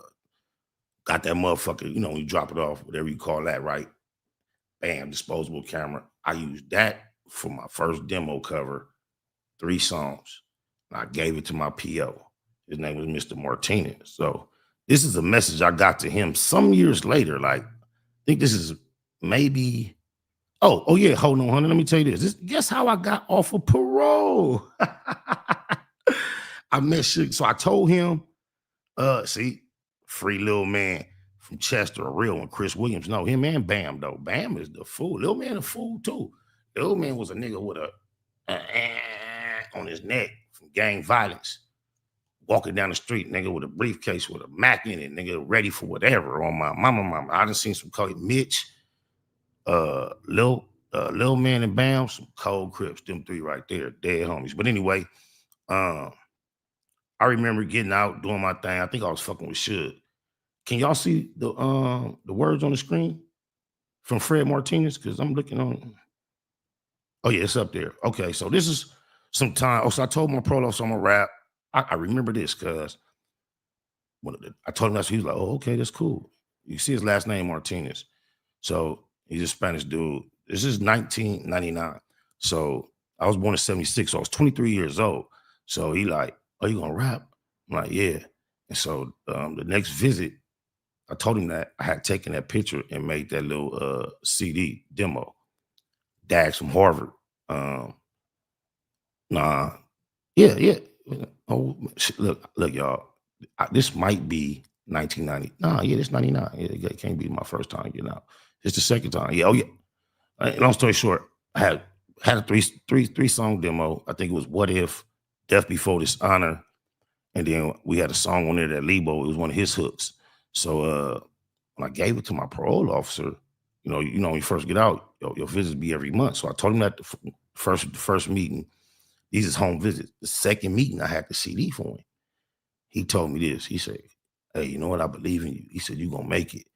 got that motherfucker, you drop it off, whatever you call that, right? Bam, disposable camera. I used that for my first demo cover, 3 songs. And I gave it to my PO. His name was Mr. Martinez. So this is a message I got to him some years later. Like, I think this is maybe, oh yeah, hold on, honey. Let me tell you this. Guess how I got off of parole? I met Suge. So I told him, Free Lil Man from Chester, a real one, Chris Williams. No, him and Bam, though. Bam is the fool. Lil Man a fool, too. Lil Man was a nigga with a on his neck from gang violence. Walking down the street, nigga, with a briefcase with a Mac in it, nigga, ready for whatever on my mama. I done seen some call it Mitch, Lil Lil Man and Bam, some cold Crips, them three right there, dead homies. But anyway, I remember getting out, doing my thing. I think I was fucking with Suge. Can y'all see the words on the screen from Fred Martinez? Because I'm looking on. Oh, yeah, it's up there. Okay, so this is some time. Oh, so I told my prolo, so I'm gonna rap. I remember this because I told him that, so he was like, oh, okay, that's cool. You see his last name, Martinez. So he's a Spanish dude. This is 1999. So I was born in 76, so I was 23 years old. So he like, oh, you gonna rap? I'm like, yeah. And so the next visit, I told him that I had taken that picture and made that little CD demo. Dax from Harvard. Yeah. Oh, look, y'all. This might be 1990. Nah, yeah, this 99. Yeah, it can't be my first time getting out. It's the second time. Yeah, oh yeah. Long story short, I had a three song demo. I think it was What If, Death Before Dishonor, and then we had a song on there that Lebo, it was one of his hooks. So when I gave it to my parole officer, you know, when you first get out, your visits be every month. So I told him that the first meeting, these is home visits. The second meeting, I had the CD for him. He told me this. He said, hey, you know what? I believe in you. He said, you're going to make it.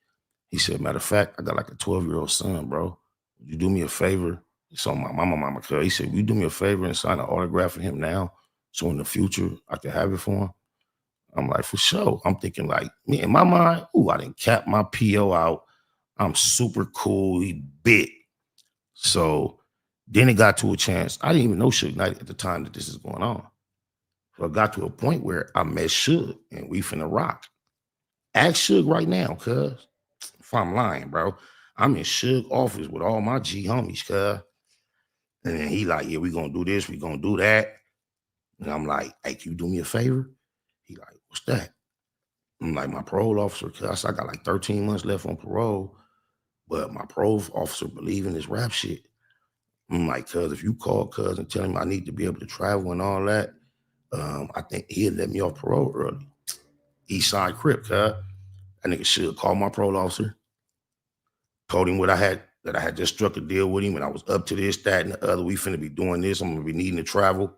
He said, matter of fact, I got like a 12-year-old son, bro. Would you do me a favor? So my mama, he said, will you do me a favor and sign an autograph for him now? So in the future, I can have it for him. I'm like, for sure. I'm thinking like, me in my mind, ooh, I didn't cap my PO out. I'm super cool. He bit. So then it got to a chance. I didn't even know Suge Knight at the time that this is going on. So I got to a point where I met Suge and we finna rock. Ask Suge right now, cuz. If I'm lying, bro. I'm in Suge office with all my G homies, cuz. And then he like, yeah, we gonna do this, we gonna do that. And I'm like, hey, can you do me a favor? He like, what's that? I'm like, my parole officer, cuz I got like 13 months left on parole, but my parole officer believe in this rap shit. I'm like, cuz if you call cuz and tell him I need to be able to travel and all that, I think he'll let me off parole early. Eastside Crip, cuz. That nigga should call my parole officer. Told him that I had just struck a deal with him and I was up to this, that, and the other. We finna be doing this. I'm gonna be needing to travel.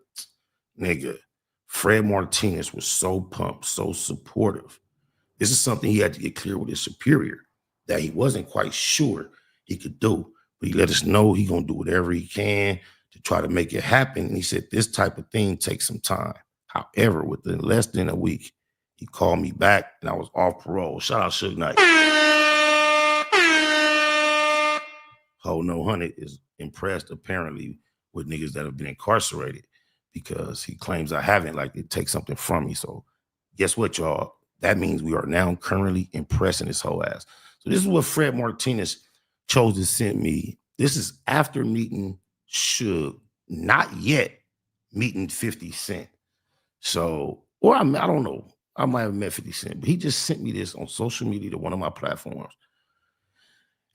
Nigga, Fred Martinez was so pumped, so supportive. This is something he had to get clear with his superior that he wasn't quite sure he could do. But he let us know he gonna do whatever he can to try to make it happen. And he said this type of thing takes some time. However, within less than a week, he called me back and I was off parole. Shout out Suge Knight. Ho No 100 is impressed apparently with niggas that have been incarcerated because he claims I haven't, like it takes something from me. So guess what, y'all? That means we are now currently impressing his whole ass. So this is what Fred Martinez chose to send me. This is after meeting Suge, not yet meeting 50 Cent. So, or I don't know. I might have met 50 Cent, but he just sent me this on social media to one of my platforms.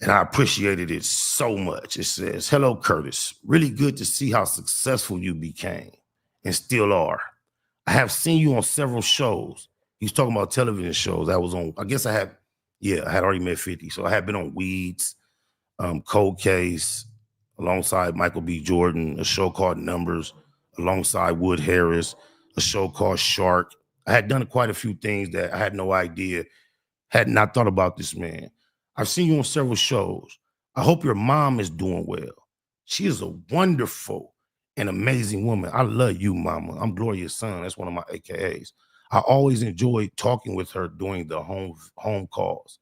And I appreciated it so much. It says, hello, Curtis. Really good to see how successful you became and still are. I have seen you on several shows. He's talking about television shows. I was on, I guess I had already met 50. So I had been on Weeds, Cold Case, alongside Michael B. Jordan, a show called Numbers, alongside Wood Harris, a show called Shark. I had done quite a few things that I had no idea, had not thought about this man. I've seen you on several shows. I hope your mom is doing well. She is a wonderful and amazing woman. I love you, mama. I'm Gloria's son. That's one of my AKAs. I always enjoy talking with her during the home calls.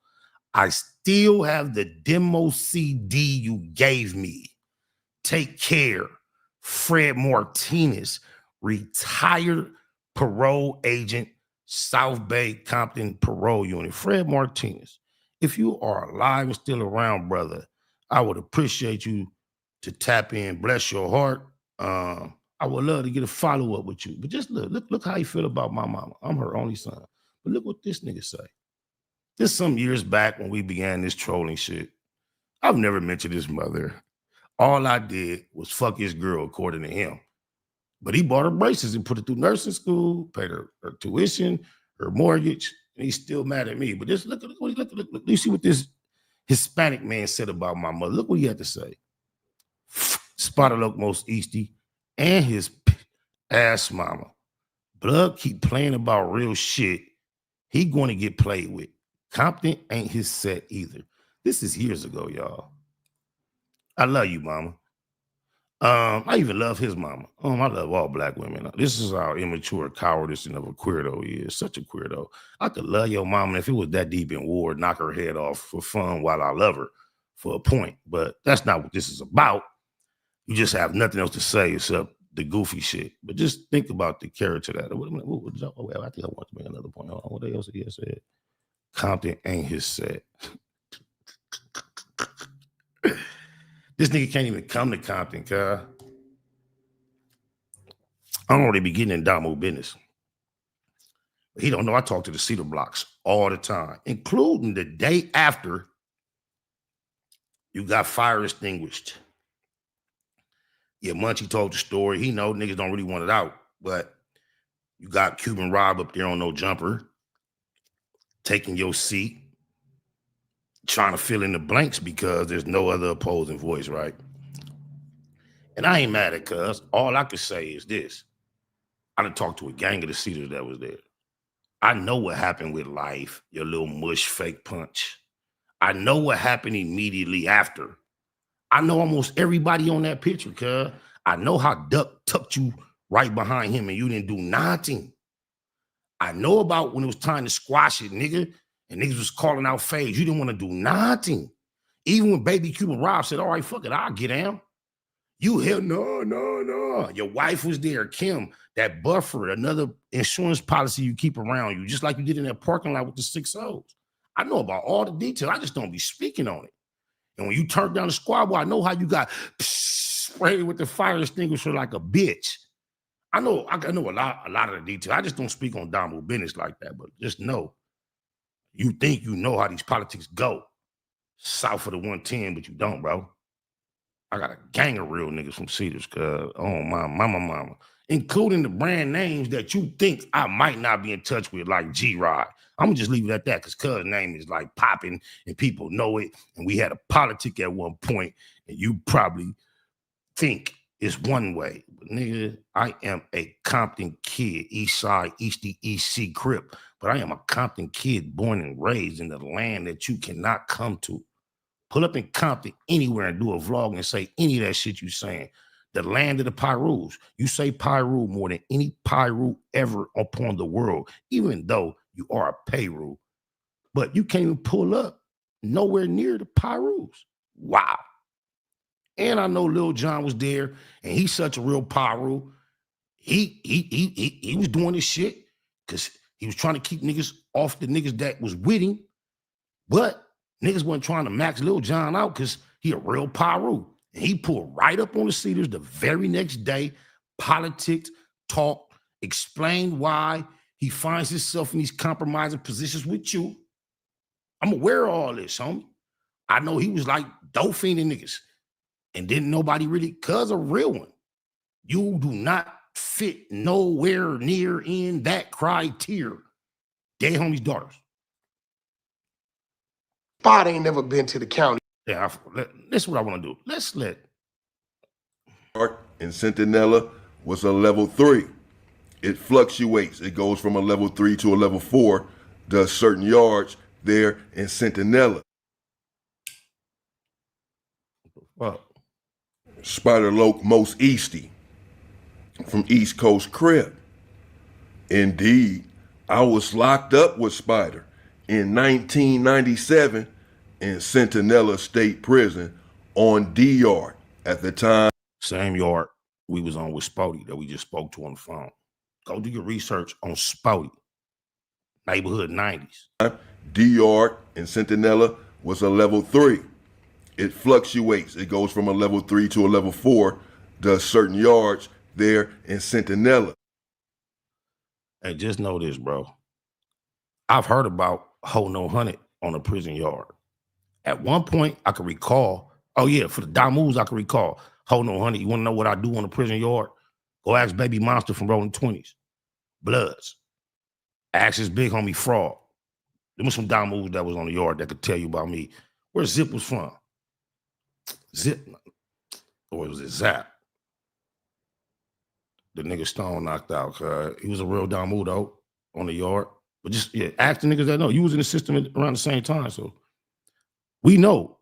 I still have the demo CD you gave me. Take care. Fred Martinez, retired parole agent, South Bay Compton Parole Unit. Fred Martinez, if you are alive and still around, brother, I would appreciate you to tap in. Bless your heart. I would love to get a follow-up with you. But just look how you feel about my mama. I'm her only son. But look what this nigga say. This some years back when we began this trolling shit. I've never mentioned his mother. All I did was fuck his girl, according to him. But he bought her braces and put her through nursing school, paid her tuition, her mortgage, and he's still mad at me. But just look. You see what this Hispanic man said about my mother. Look what he had to say. Spider Loc Most Easty, and his ass mama. Blood keep playing about real shit. He going to get played with. Compton ain't his set either. This is years ago, y'all. I love you, mama. I even love his mama. I love all black women. This is how immature, cowardice, and of a queerdo he is. Such a queerdo. I could love your mama if it was that deep in war, knock her head off for fun while I love her for a point. But that's not what this is about. You just have nothing else to say except the goofy shit. But just think about the character that. I think I want to make another point. Hold on. What else he said? Compton ain't his set. This nigga can't even come to Compton, cuz. I don't already be getting in Damo business. He don't know I talk to the Cedar Blocks all the time, including the day after you got fire extinguished. Yeah, Munchie told the story. He know niggas don't really want it out, but you got Cuban Rob up there on no jumper, taking your seat, trying to fill in the blanks because there's no other opposing voice, right? And I ain't mad at cuz. All I can say is this. I done talked to a gang of the Cedars that was there. I know what happened with Life, your little mush fake punch. I know what happened immediately after. I know almost everybody on that picture, cuz. I know how Duck tucked you right behind him and you didn't do nothing. I know about when it was time to squash it, nigga, and niggas was calling out fades. You didn't want to do nothing. Even when Baby Cuban Rob said, all right, fuck it, I'll get down. You held, no. Your wife was there, Kim, that buffer, another insurance policy you keep around you, just like you did in that parking lot with the 6-0s. I know about all the details. I just don't be speaking on it. And when you turned down the squad, well, I know how you got sprayed with the fire extinguisher like a bitch. I know a lot of the details. I just don't speak on Damo business like that, but just know, you think you know how these politics go. South of the 110, but you don't, bro. I got a gang of real niggas from Cedars, cuz, oh, my mama, including the brand names that you think I might not be in touch with, like G-Rod. I'm gonna just leave it at that, because cuz name is like popping and people know it, and we had a politic at one point, and you probably think it's one way. But nigga, I am a Compton kid, East Side, Eastie, EC Crip, but I am a Compton kid born and raised in the land that you cannot come to. Pull up in Compton anywhere and do a vlog and say any of that shit you saying. The land of the Pyrus. You say Pyru more than any Pyru ever upon the world, even though you are a Pyru. But you can't even pull up nowhere near the Pyrus. Wow. And I know Lil Jon was there, and he's such a real Pyru. He was doing this shit because he was trying to keep niggas off the niggas that was with him. But niggas wasn't trying to max Lil Jon out because he a real Pyru. And he pulled right up on the Cedars the very next day, politics, talk, explained why he finds himself in these compromising positions with you. I'm aware of all this, homie. I know he was like dope fiending niggas and didn't nobody really, cuz a real one. You do not fit nowhere near in that criteria. Dead homie's daughters. Spot ain't never been to the county. Yeah, this is what I want to do. Let's let. And Centinela was a level 3. It fluctuates. It goes from a level 3 to a level 4, does certain yards there in Centinela. What? Spider Loc Most Easty from East Coast Crip. Indeed, I was locked up with Spider in 1997 in Centinela State Prison on D Yard at the time. Same yard we was on with Spody that we just spoke to on the phone. Go do your research on Spody. Neighborhood 90s. D Yard in Centinela was a level 3. It fluctuates. It goes from a level 3 to a level 4, does certain yards there in Centinela. Hey, just know this, bro. I've heard about Ho No 100 on a prison yard. At one point, I can recall, oh yeah, for the Damus, I can recall, Ho No 100, you want to know what I do on the prison yard? Go ask Baby Monster from Rolling 20s. Bloods. Ask his big homie Fraud. There was some Damus that was on the yard that could tell you about me. Where Zip was from. Zip. or was it Zap? The nigga Stone knocked out. He was a real Damu though on the yard. But just ask the niggas that know. You was in the system around the same time, so we know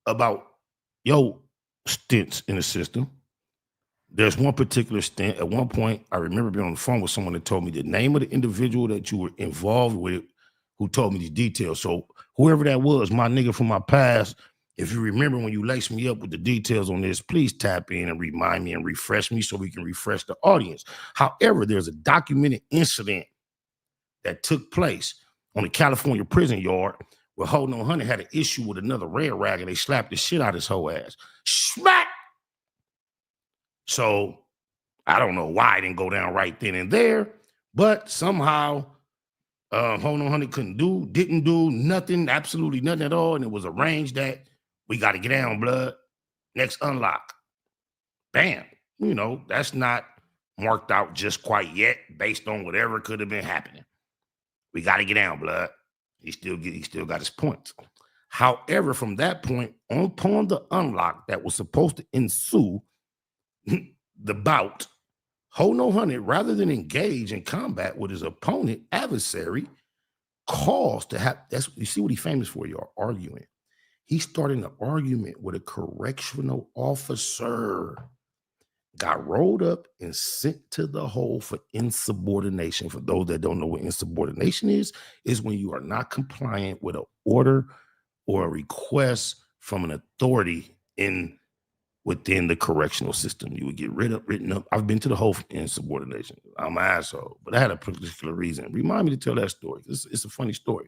about your stints in the system. There's one particular stint. At one point, I remember being on the phone with someone that told me the name of the individual that you were involved with, who told me these details. So whoever that was, my nigga from my past, if you remember when you laced me up with the details on this, please tap in and remind me and refresh me so we can refresh the audience. However, there's a documented incident that took place on the California prison yard where Ho No Honey had an issue with another red rag and they slapped the shit out of his whole ass. Smack! So I don't know why it didn't go down right then and there, but somehow Ho No Honey didn't do nothing, absolutely nothing at all. And it was arranged that we got to get down, blood. Next unlock. Bam. You know, that's not marked out just quite yet based on whatever could have been happening. We got to get down, blood. He still got his points. However, from that point upon the unlock that was supposed to ensue the bout, Ho No Honey, rather than engage in combat with his opponent, adversary, caused to have, you see what he's famous for, y'all, arguing. He started an argument with a correctional officer, got rolled up and sent to the hole for insubordination. For those that don't know what insubordination is when you are not compliant with an order or a request from an authority within the correctional system. You would get written up. I've been to the hole for insubordination. I'm an asshole, but I had a particular reason. Remind me to tell that story. It's a funny story.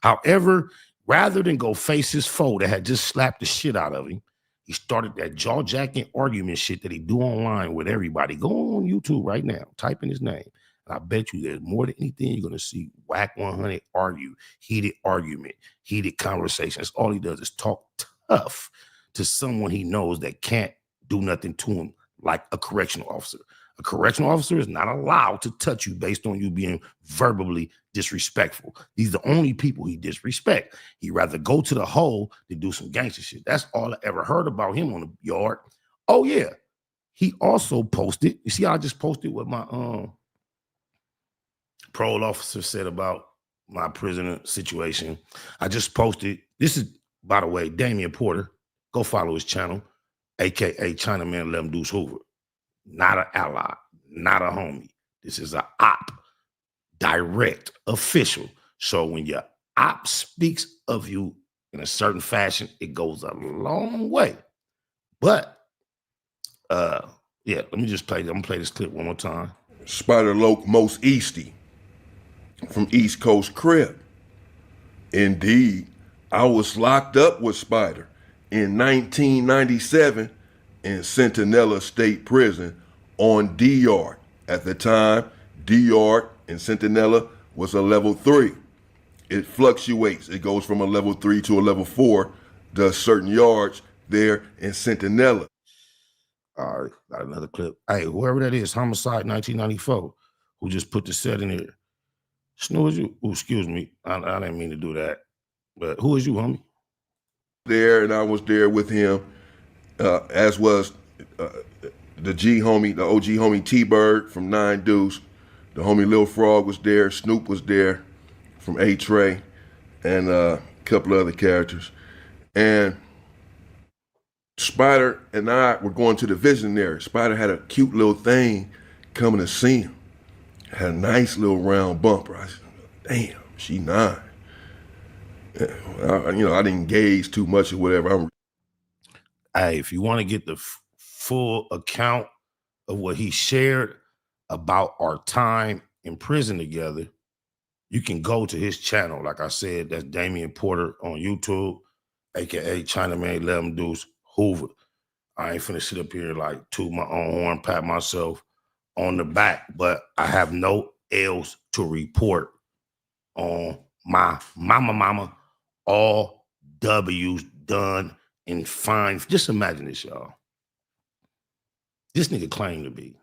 However, rather than go face his foe that had just slapped the shit out of him, he started that jaw-jacking argument shit that he do online with everybody. Go on YouTube right now, type in his name. And I bet you there's more than anything you're going to see Wack 100 argue, heated argument, heated conversation. That's all he does is talk tough to someone he knows that can't do nothing to him, like a correctional officer. A correctional officer is not allowed to touch you based on you being verbally disrespectful. These are the only people he disrespect. He'd rather go to the hole than do some gangster shit. That's all I ever heard about him on the yard. Oh, yeah. He also posted, you see how I just posted what my parole officer said about my prisoner situation. I just posted, this is, by the way, Damian Porter. Go follow his channel, a.k.a. Chinaman Lem Deuce Hoover. Not an ally, not a homie. This is an op, direct, official. So when your op speaks of you in a certain fashion, it goes a long way. But, yeah, let me just play. I'm going to play this clip one more time. Spider Loc Most Easty from East Coast Crib. Indeed, I was locked up with Spider in 1997 in Centinela State Prison on D-Yard. At the time, D-Yard in Centinela was a level 3. It fluctuates. It goes from a level 3 to a level 4, does certain yards there in Centinela. All right, got another clip. Hey, whoever that is, Homicide 1994, who just put the set in here. Snoo, is you? Ooh, excuse me. I didn't mean to do that. But who is you, homie? There, and I was there with him, as was the G homie, the OG homie T-Bird from 9 Deuce. The homie Lil Frog was there. Snoop was there from A-Tray, and a couple of other characters. And Spider and I were going to the Visionary. Spider had a cute little thing coming to see him. Had a nice little round bumper. I said, damn, she 9. I didn't engage too much or whatever. Hey, if you want to get the full account of what he shared about our time in prison together, you can go to his channel. Like I said, that's Damian Porter on YouTube, a.k.a. Chinaman Lem Deuce Hoover. I ain't finna sit up here like toot my own horn, pat myself on the back, but I have no L's to report on my mama. All W's done and fine. Just imagine this, y'all. This nigga claimed to be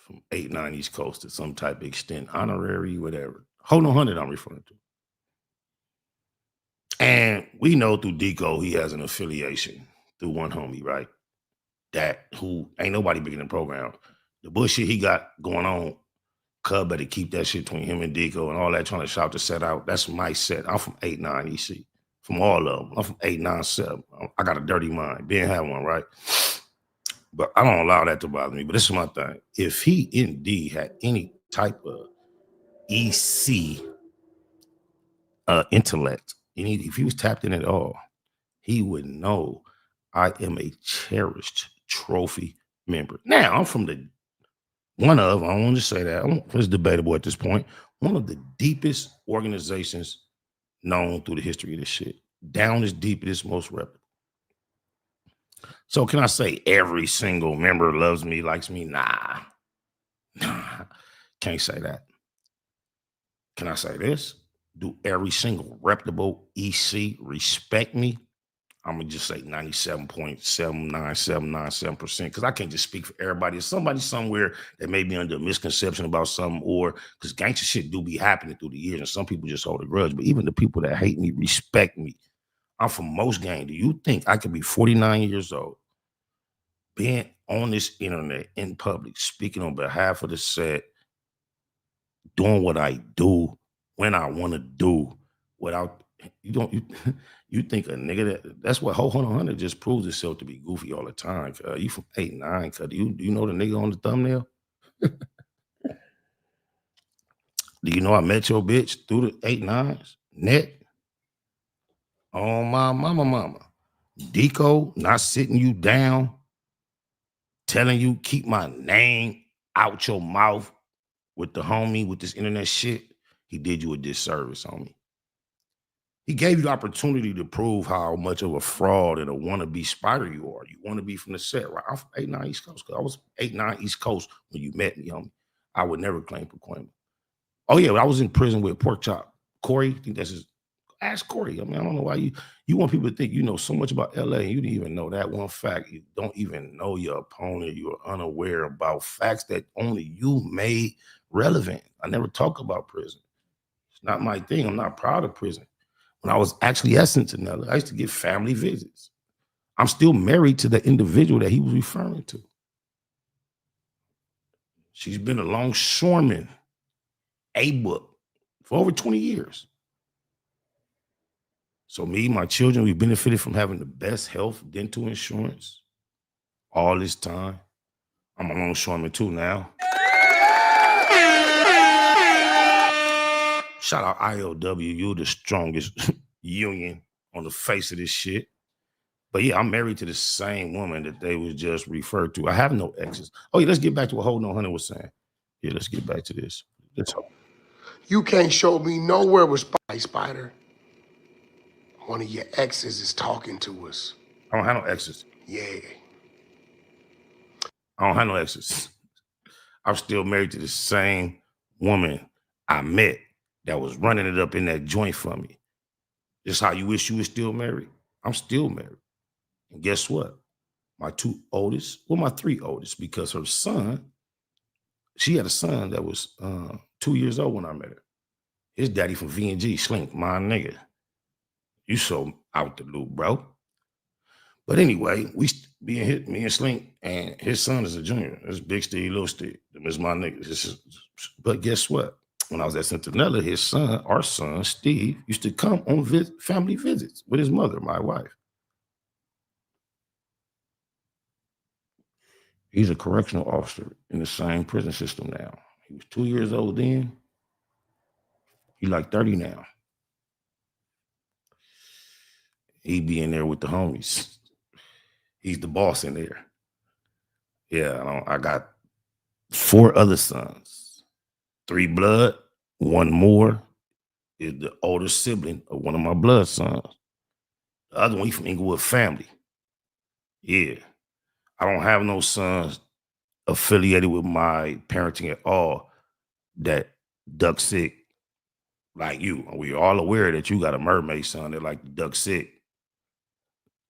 from 8-9 East Coast to some type of extent, honorary, whatever. Hold on, 100 I'm referring to. And we know through Deco he has an affiliation through one homie, right? that who ain't nobody bigger than the program. The bullshit he got going on, Cub better keep that shit between him and Deco and all that trying to shout the set out. That's my set. I'm from 8-9 EC. From all of them. I'm from 8-9-7. I got a dirty mind. Ben had one, right? But I don't allow that to bother me. But this is my thing. If he indeed had any type of EC intellect, if he was tapped in at all, he would know I am a cherished trophy member. Now, I'm from I don't want to say that, it's debatable at this point, one of the deepest organizations known through the history of this shit. Down as deep as most reputable. So can I say every single member loves me, likes me? Nah. Can't say that. Can I say this? Do every single reputable EC respect me? I'm going to just say 97.79797%, because I can't just speak for everybody. There's somebody somewhere that may be under a misconception about something, or because gangster shit do be happening through the years, and some people just hold a grudge. But even the people that hate me respect me. I'm from most gang. Do you think I could be 49 years old, being on this internet in public, speaking on behalf of the set, doing what I do when I want to do, without you think a nigga that's what Ho 100 just proves itself to be goofy all the time. You from 8-9, do you know the nigga on the thumbnail? Do you know I met your bitch through the 8-9s net? Oh my mama. Deco not sitting you down, telling you keep my name out your mouth with the homie, with this internet shit. He did you a disservice, homie. He gave you the opportunity to prove how much of a fraud and a wannabe spider you are. You want to be from the set, right? I'm from 8-9 East Coast. I was 8-9 East Coast when you met me, homie. I would never claim proclaim. Oh yeah, I was in prison with Pork Chop. Corey, I think that's his. Ask Corey. I mean, I don't know why you want people to think you know so much about LA and you didn't even know that one fact. You don't even know your opponent. You are unaware about facts that only you made relevant. I never talk about prison. It's not my thing. I'm not proud of prison. When I was actually at Cincinnati, I used to get family visits. I'm still married to the individual that he was referring to. She's been a longshoreman, A-book, for over 20 years. So me, my children, we benefited from having the best health dental insurance all this time. I'm a longshoreman too now. Shout out IOW, you the strongest union on the face of this shit. But yeah, I'm married to the same woman that they was just referred to. I have no exes. Oh yeah, let's get back to what Ho 100 was saying. Yeah, let's get back to this. You can't show me nowhere with Spider. One of your exes is talking to us. I don't have no exes. Yeah. I don't have no exes. I'm still married to the same woman I met that was running it up in that joint for me. Just how you wish you were still married. I'm still married. And guess what? My two oldest, well, my three oldest, because her son, she had a son that was 2 years old when I met her. His daddy from V&G, Slink, my nigga. You so out the loop, bro. But anyway, me and Slink, and his son is a junior. It's Big Steve, Little Steve. Them is my niggas. But guess what? When I was at Centinela, his son, our son, Steve, used to come on family visits with his mother, my wife. He's a correctional officer in the same prison system now. He was 2 years old then. He like 30 now. He be in there with the homies. He's the boss in there. Yeah, I got 4 other sons. 3 blood, 1 more is the older sibling of one of my blood sons. The other one, he from Inglewood family. Yeah. I don't have no sons affiliated with my parenting at all that duck sick like you. We're all aware that you got a mermaid son that like to duck sick.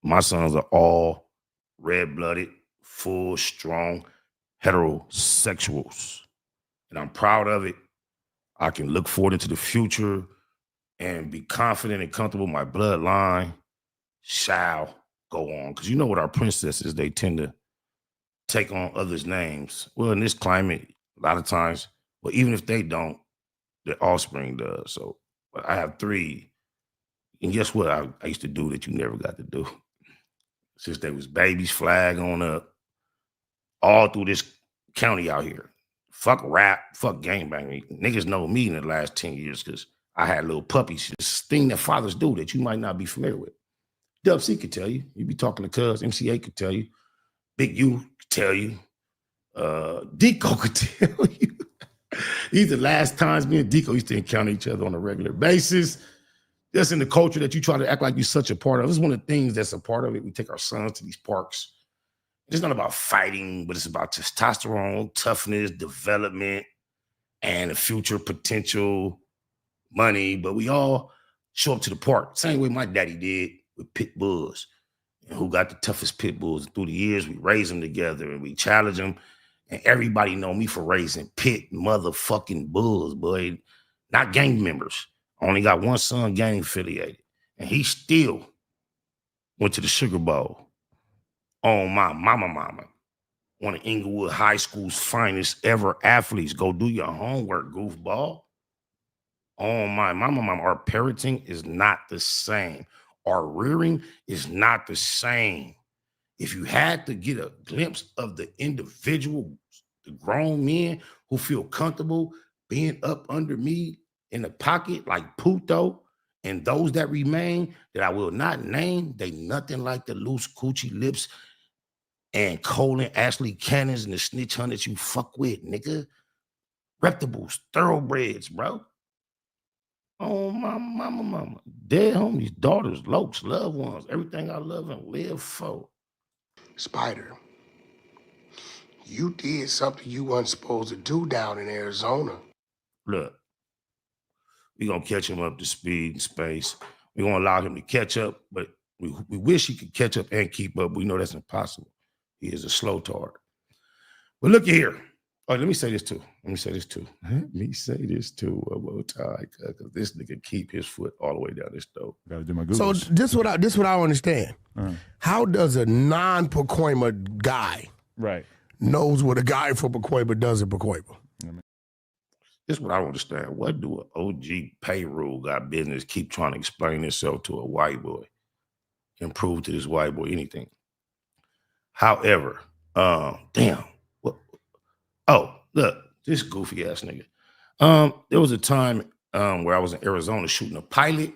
My sons are all red-blooded, full, strong, heterosexuals. And I'm proud of it. I can look forward into the future and be confident and comfortable my bloodline shall go on. Because you know what our princesses, they tend to take on others' names. Well, in this climate, a lot of times, well, even if they don't, their offspring does. So but I have 3. And guess what? I used to do that you never got to do. Since they was babies, flag on up, all through this county out here. Fuck rap, fuck gangbang. Niggas know me in the last 10 years because I had little puppies. This thing that fathers do that you might not be familiar with. Dub C could tell you. You be talking to Cuz, MCA could tell you. Big U could tell you. Deco could tell you. These are the last times me and Deco used to encounter each other on a regular basis. That's in the culture that you try to act like you're such a part of. This is one of the things that's a part of it. We take our sons to these parks. It's not about fighting, but it's about testosterone, toughness, development, and the future potential, money. But we all show up to the park. Same way my daddy did with pit bulls. And who got the toughest pit bulls? Through the years, we raised them together and we challenge them. And everybody know me for raising pit motherfucking bulls, boy. Not gang members. I only got one son gang affiliated. And he still went to the Sugar Bowl on my mama. One of Inglewood High School's finest ever athletes. Go do your homework, goofball. Oh my mama. Our parenting is not the same. Our rearing is not the same. If you had to get a glimpse of the individual, the grown men who feel comfortable being up under me in the pocket like Puto, and those that remain that I will not name, they nothing like the loose coochie lips and Colin Ashley Cannons and the snitch hunters you fuck with, nigga. Reputables, thoroughbreds, bro. Oh, my mama. Dead homies, daughters, lokes, loved ones, everything I love and live for. Spider, you did something you wasn't supposed to do down in Arizona. Look, we gonna catch him up to speed and space. We gonna allow him to catch up, but we wish he could catch up and keep up. We know that's impossible. He is a slow tard. But look here. Oh, let me say this too. Let me say this too one more time, because this nigga keep his foot all the way down this throat. Gotta do my So Googles. this what I don't understand. How does a non-Pacoima guy knows what a guy from Pacoima does in Pacoima? This is what I don't understand. What do an OG payroll got business keep trying to explain itself to a white boy and prove to this white boy anything? However, damn. Oh, look, this goofy ass nigga. There was a time where I was in Arizona shooting a pilot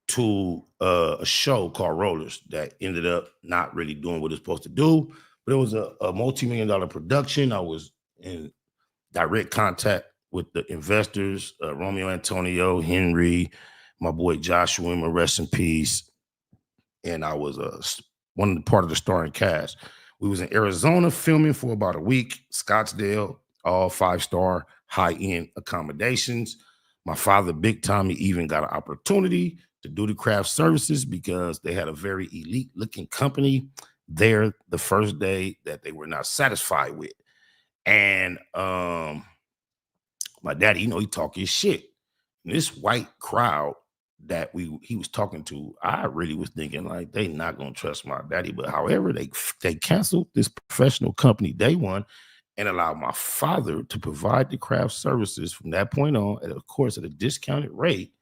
to a show called Rollers that ended up not really doing what it's supposed to do. But it was a multi-million-dollar production. I was in direct contact with the investors, Romeo Antonio, Henry, my boy Joshua, rest in peace. And I was one of the part of the starring cast. We was in Arizona filming for about a week, Scottsdale, all 5-star high-end accommodations. My father, Big Tommy, even got an opportunity to do the craft services because they had a very elite-looking company there the first day that they were not satisfied with. And my daddy, he talk his shit. And this white crowd that he was talking to, I really was thinking like they not gonna trust my daddy. But however, they canceled this professional company day one and allowed my father to provide the craft services from that point on, and of course at a discounted rate.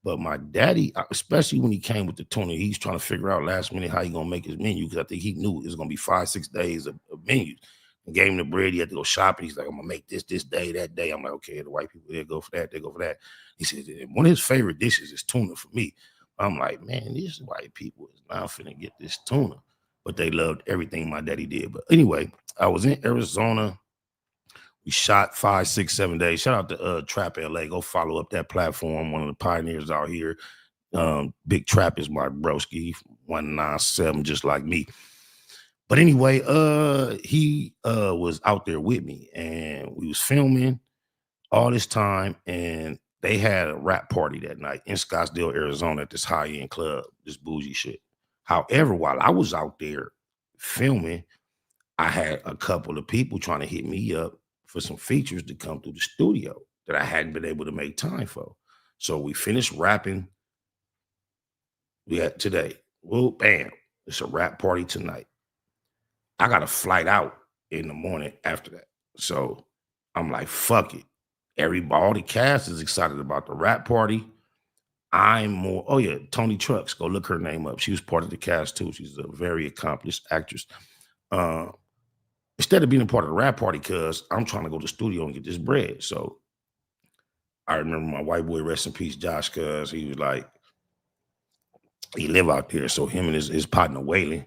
But my daddy, especially when he came with the tuna, he's trying to figure out last minute how he gonna make his menu, because I think he knew it was gonna be 5-6 days of menus. And gave him the bread. He had to go shopping. He's like, I'm gonna make this day, that day. I'm like, okay, the white people, they go for that, they go for that. He said, one of his favorite dishes is tuna for me. I'm like, man, these white people is not finna get this tuna. But they loved everything my daddy did. But anyway, I was in Arizona. We shot 5, 6, 7 days. Shout out to Trap LA. Go follow up that platform. One of the pioneers out here. Big Trap is my broski, 197, just like me. But anyway, he was out there with me, and we was filming all this time, and they had a rap party that night in Scottsdale, Arizona, at this high-end club, this bougie shit. However, while I was out there filming, I had a couple of people trying to hit me up for some features to come through the studio that I hadn't been able to make time for. So we finished rapping. We had today. Well, bam, it's a rap party tonight. I got a flight out in the morning after that. So I'm like, fuck it. All the cast is excited about the rap party. I'm more, oh yeah, Tony Trucks, go look her name up. She was part of the cast too. She's a very accomplished actress. Instead of being a part of the rap party, cuz I'm trying to go to the studio and get this bread. So I remember my white boy, rest in peace, Josh, cuz he was like, he live out there. So him and his partner Waylon,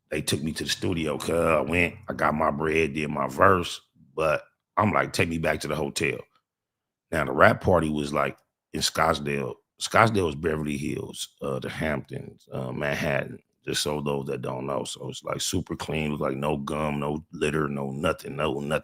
they took me to the studio, cuz I went, I got my bread, did my verse, but I'm like, take me back to the hotel. Now the rap party was like in Scottsdale. Scottsdale is Beverly Hills, the Hamptons, Manhattan, just so those that don't know. So it's like super clean, it was like no gum, no litter, no nothing.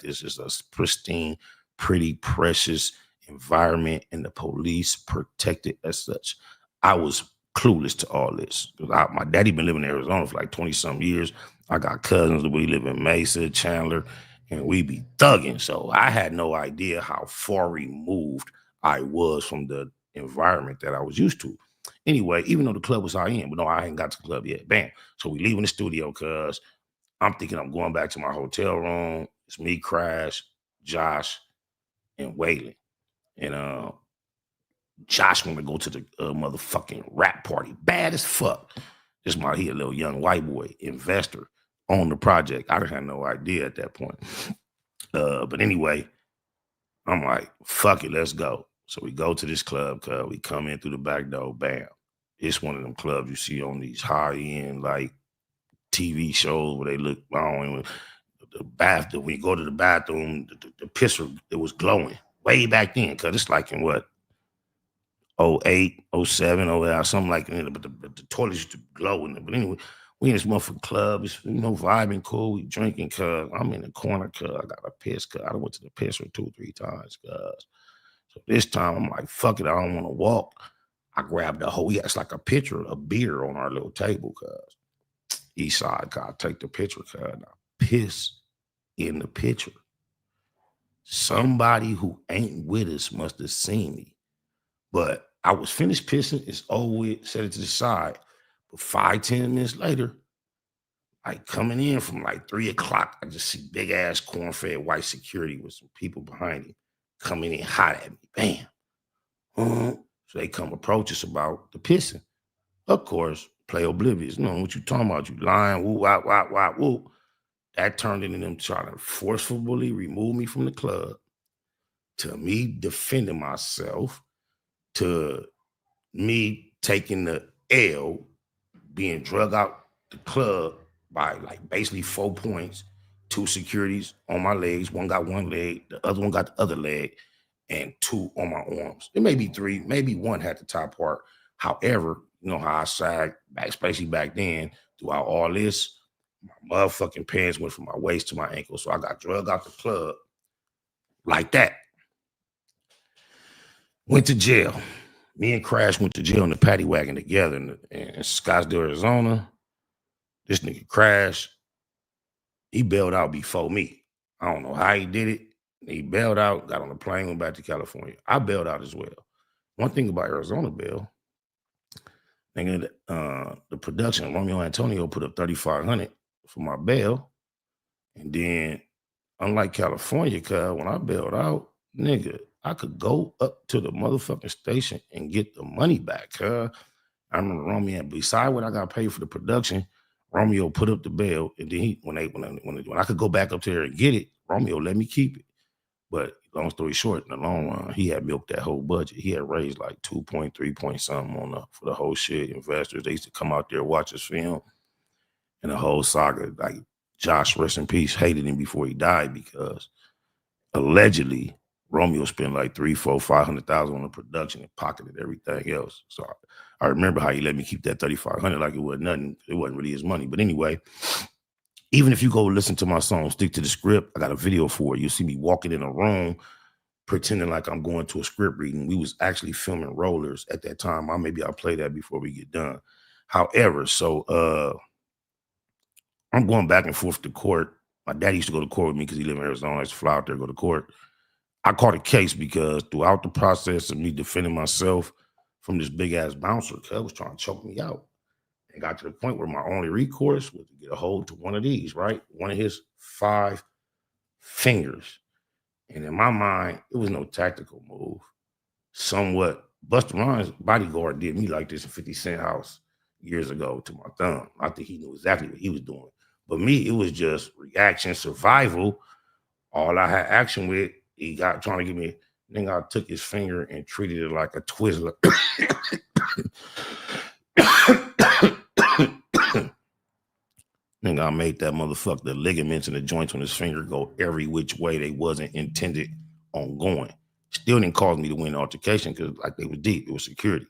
It's just a pristine, pretty, precious environment, and the police protected as such. I was clueless to all this. My daddy been living in Arizona for like 20-some years. I got cousins that we live in Mesa, Chandler, and we be thugging. So I had no idea how far removed I was from the environment that I was used to. Anyway, even though the club was high end, but no, I ain't got to the club yet. Bam. So we leaving the studio because I'm thinking I'm going back to my hotel room. It's me, Crash, Josh, and Waylon. And Josh want to go to the motherfucking rap party. Bad as fuck. This my he a little young white boy, investor on the project. I had no idea at that point. But anyway, I'm like, fuck it, let's go. So we go to this club, cuz we come in through the back door, bam. It's one of them clubs you see on these high-end, like, TV shows where they look, I don't even, the bathroom, when you go to the bathroom, the pisser, it was glowing way back then, cuz it's like in what, 08, 07, 08, something like that, but the toilets used to glow in it. But anyway, we in this motherfucking club, it's, vibing cool, we drinking, cuz I'm in the corner, cuz I got a piss, cuz I done went to the pisser 2-3 times, cuz. So this time I'm like, fuck it, I don't want to walk. I grabbed the whole, it's like a pitcher of beer on our little table, cuz. East side, cuz I take the pitcher, cuz I piss in the pitcher. Somebody who ain't with us must have seen me. But I was finished pissing, it's over with, set it to the side. But 5-10 minutes later, like coming in from like 3 o'clock, I just see big ass corn-fed white security with some people behind him coming in hot at me. Bam. So they come approach us about the pissing. Of course, play oblivious. No, what you talking about? You lying, woo, wop, wop, wop, woo. That turned into them trying to forcefully remove me from the club, to me defending myself, to me taking the L, being drug out the club by like basically 4 points, 2 securities on my legs. One got one leg, the other one got the other leg, and 2 on my arms. It may be 3, maybe 1 had the top part. However, you know how I sagged back, especially back then, throughout all this, my motherfucking pants went from my waist to my ankle. So I got drugged out the club like that. Went to jail. Me and Crash went to jail in the paddy wagon together in Scottsdale, Arizona. This nigga Crash, he bailed out before me. I don't know how he did it. He bailed out, got on a plane, went back to California. I bailed out as well. One thing about Arizona bail, nigga, the production, Romeo Antonio put up $3,500 for my bail. And then, unlike California, cuz when I bailed out, nigga, I could go up to the motherfucking station and get the money back, cuz. I remember Romeo, beside what I got paid for the production, Romeo put up the bail, and then when I could go back up there and get it, Romeo let me keep it. But long story short, in the long run, he had milked that whole budget. He had raised like 2.3 point something for the whole shit. Investors, they used to come out there, watch his film, and the whole saga. Like Josh, rest in peace, hated him before he died because allegedly Romeo spent like $300,000-$500,000 on the production and pocketed everything else. So I remember how he let me keep that $3,500 like it was nothing. It wasn't really his money. But anyway, even if you go listen to my song, Stick to the Script, I got a video for it. You'll see me walking in a room pretending like I'm going to a script reading. We was actually filming rollers at that time. Maybe I'll play that before we get done. However, so I'm going back and forth to court. My daddy used to go to court with me because he lived in Arizona. I used to fly out there, go to court. I caught a case because throughout the process of me defending myself from this big ass bouncer, cuz was trying to choke me out. and got to the point where my only recourse was to get a hold to one of these, right? One of his 5 fingers. And in my mind, it was no tactical move. Somewhat, Busta Rhymes' bodyguard did me like this in 50 Cent house years ago to my thumb. I think he knew exactly what he was doing. But me, it was just reaction, survival. All I had action with, he got trying to give me, then I took his finger and treated it like a Twizzler. Nigga, I made that motherfucker, the ligaments and the joints on his finger go every which way they wasn't intended on going. Still didn't cause me to win the altercation because like they was deep, it was security.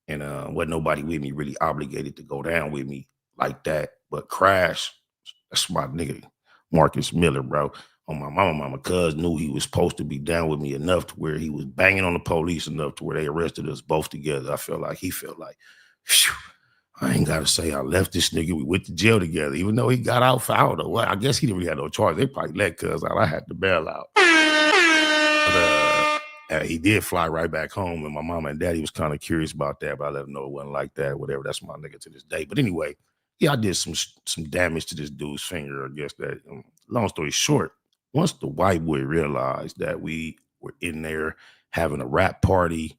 And wasn't nobody with me really obligated to go down with me like that. But Crash, that's my nigga, Marcus Miller, bro. On my mama, cuz knew he was supposed to be down with me enough to where he was banging on the police enough to where they arrested us both together. I felt like he felt like, phew, I ain't gotta say I left this nigga. We went to jail together, even though he got out for I don't know what. I guess he didn't really have no charge. They probably let cuz out. I had to bail out. But he did fly right back home, and my mama and daddy was kind of curious about that, but I let them know it wasn't like that, whatever. That's my nigga to this day. But anyway, yeah, I did some damage to this dude's finger. I guess that. Long story short, once the white boy realized that we were in there having a rap party,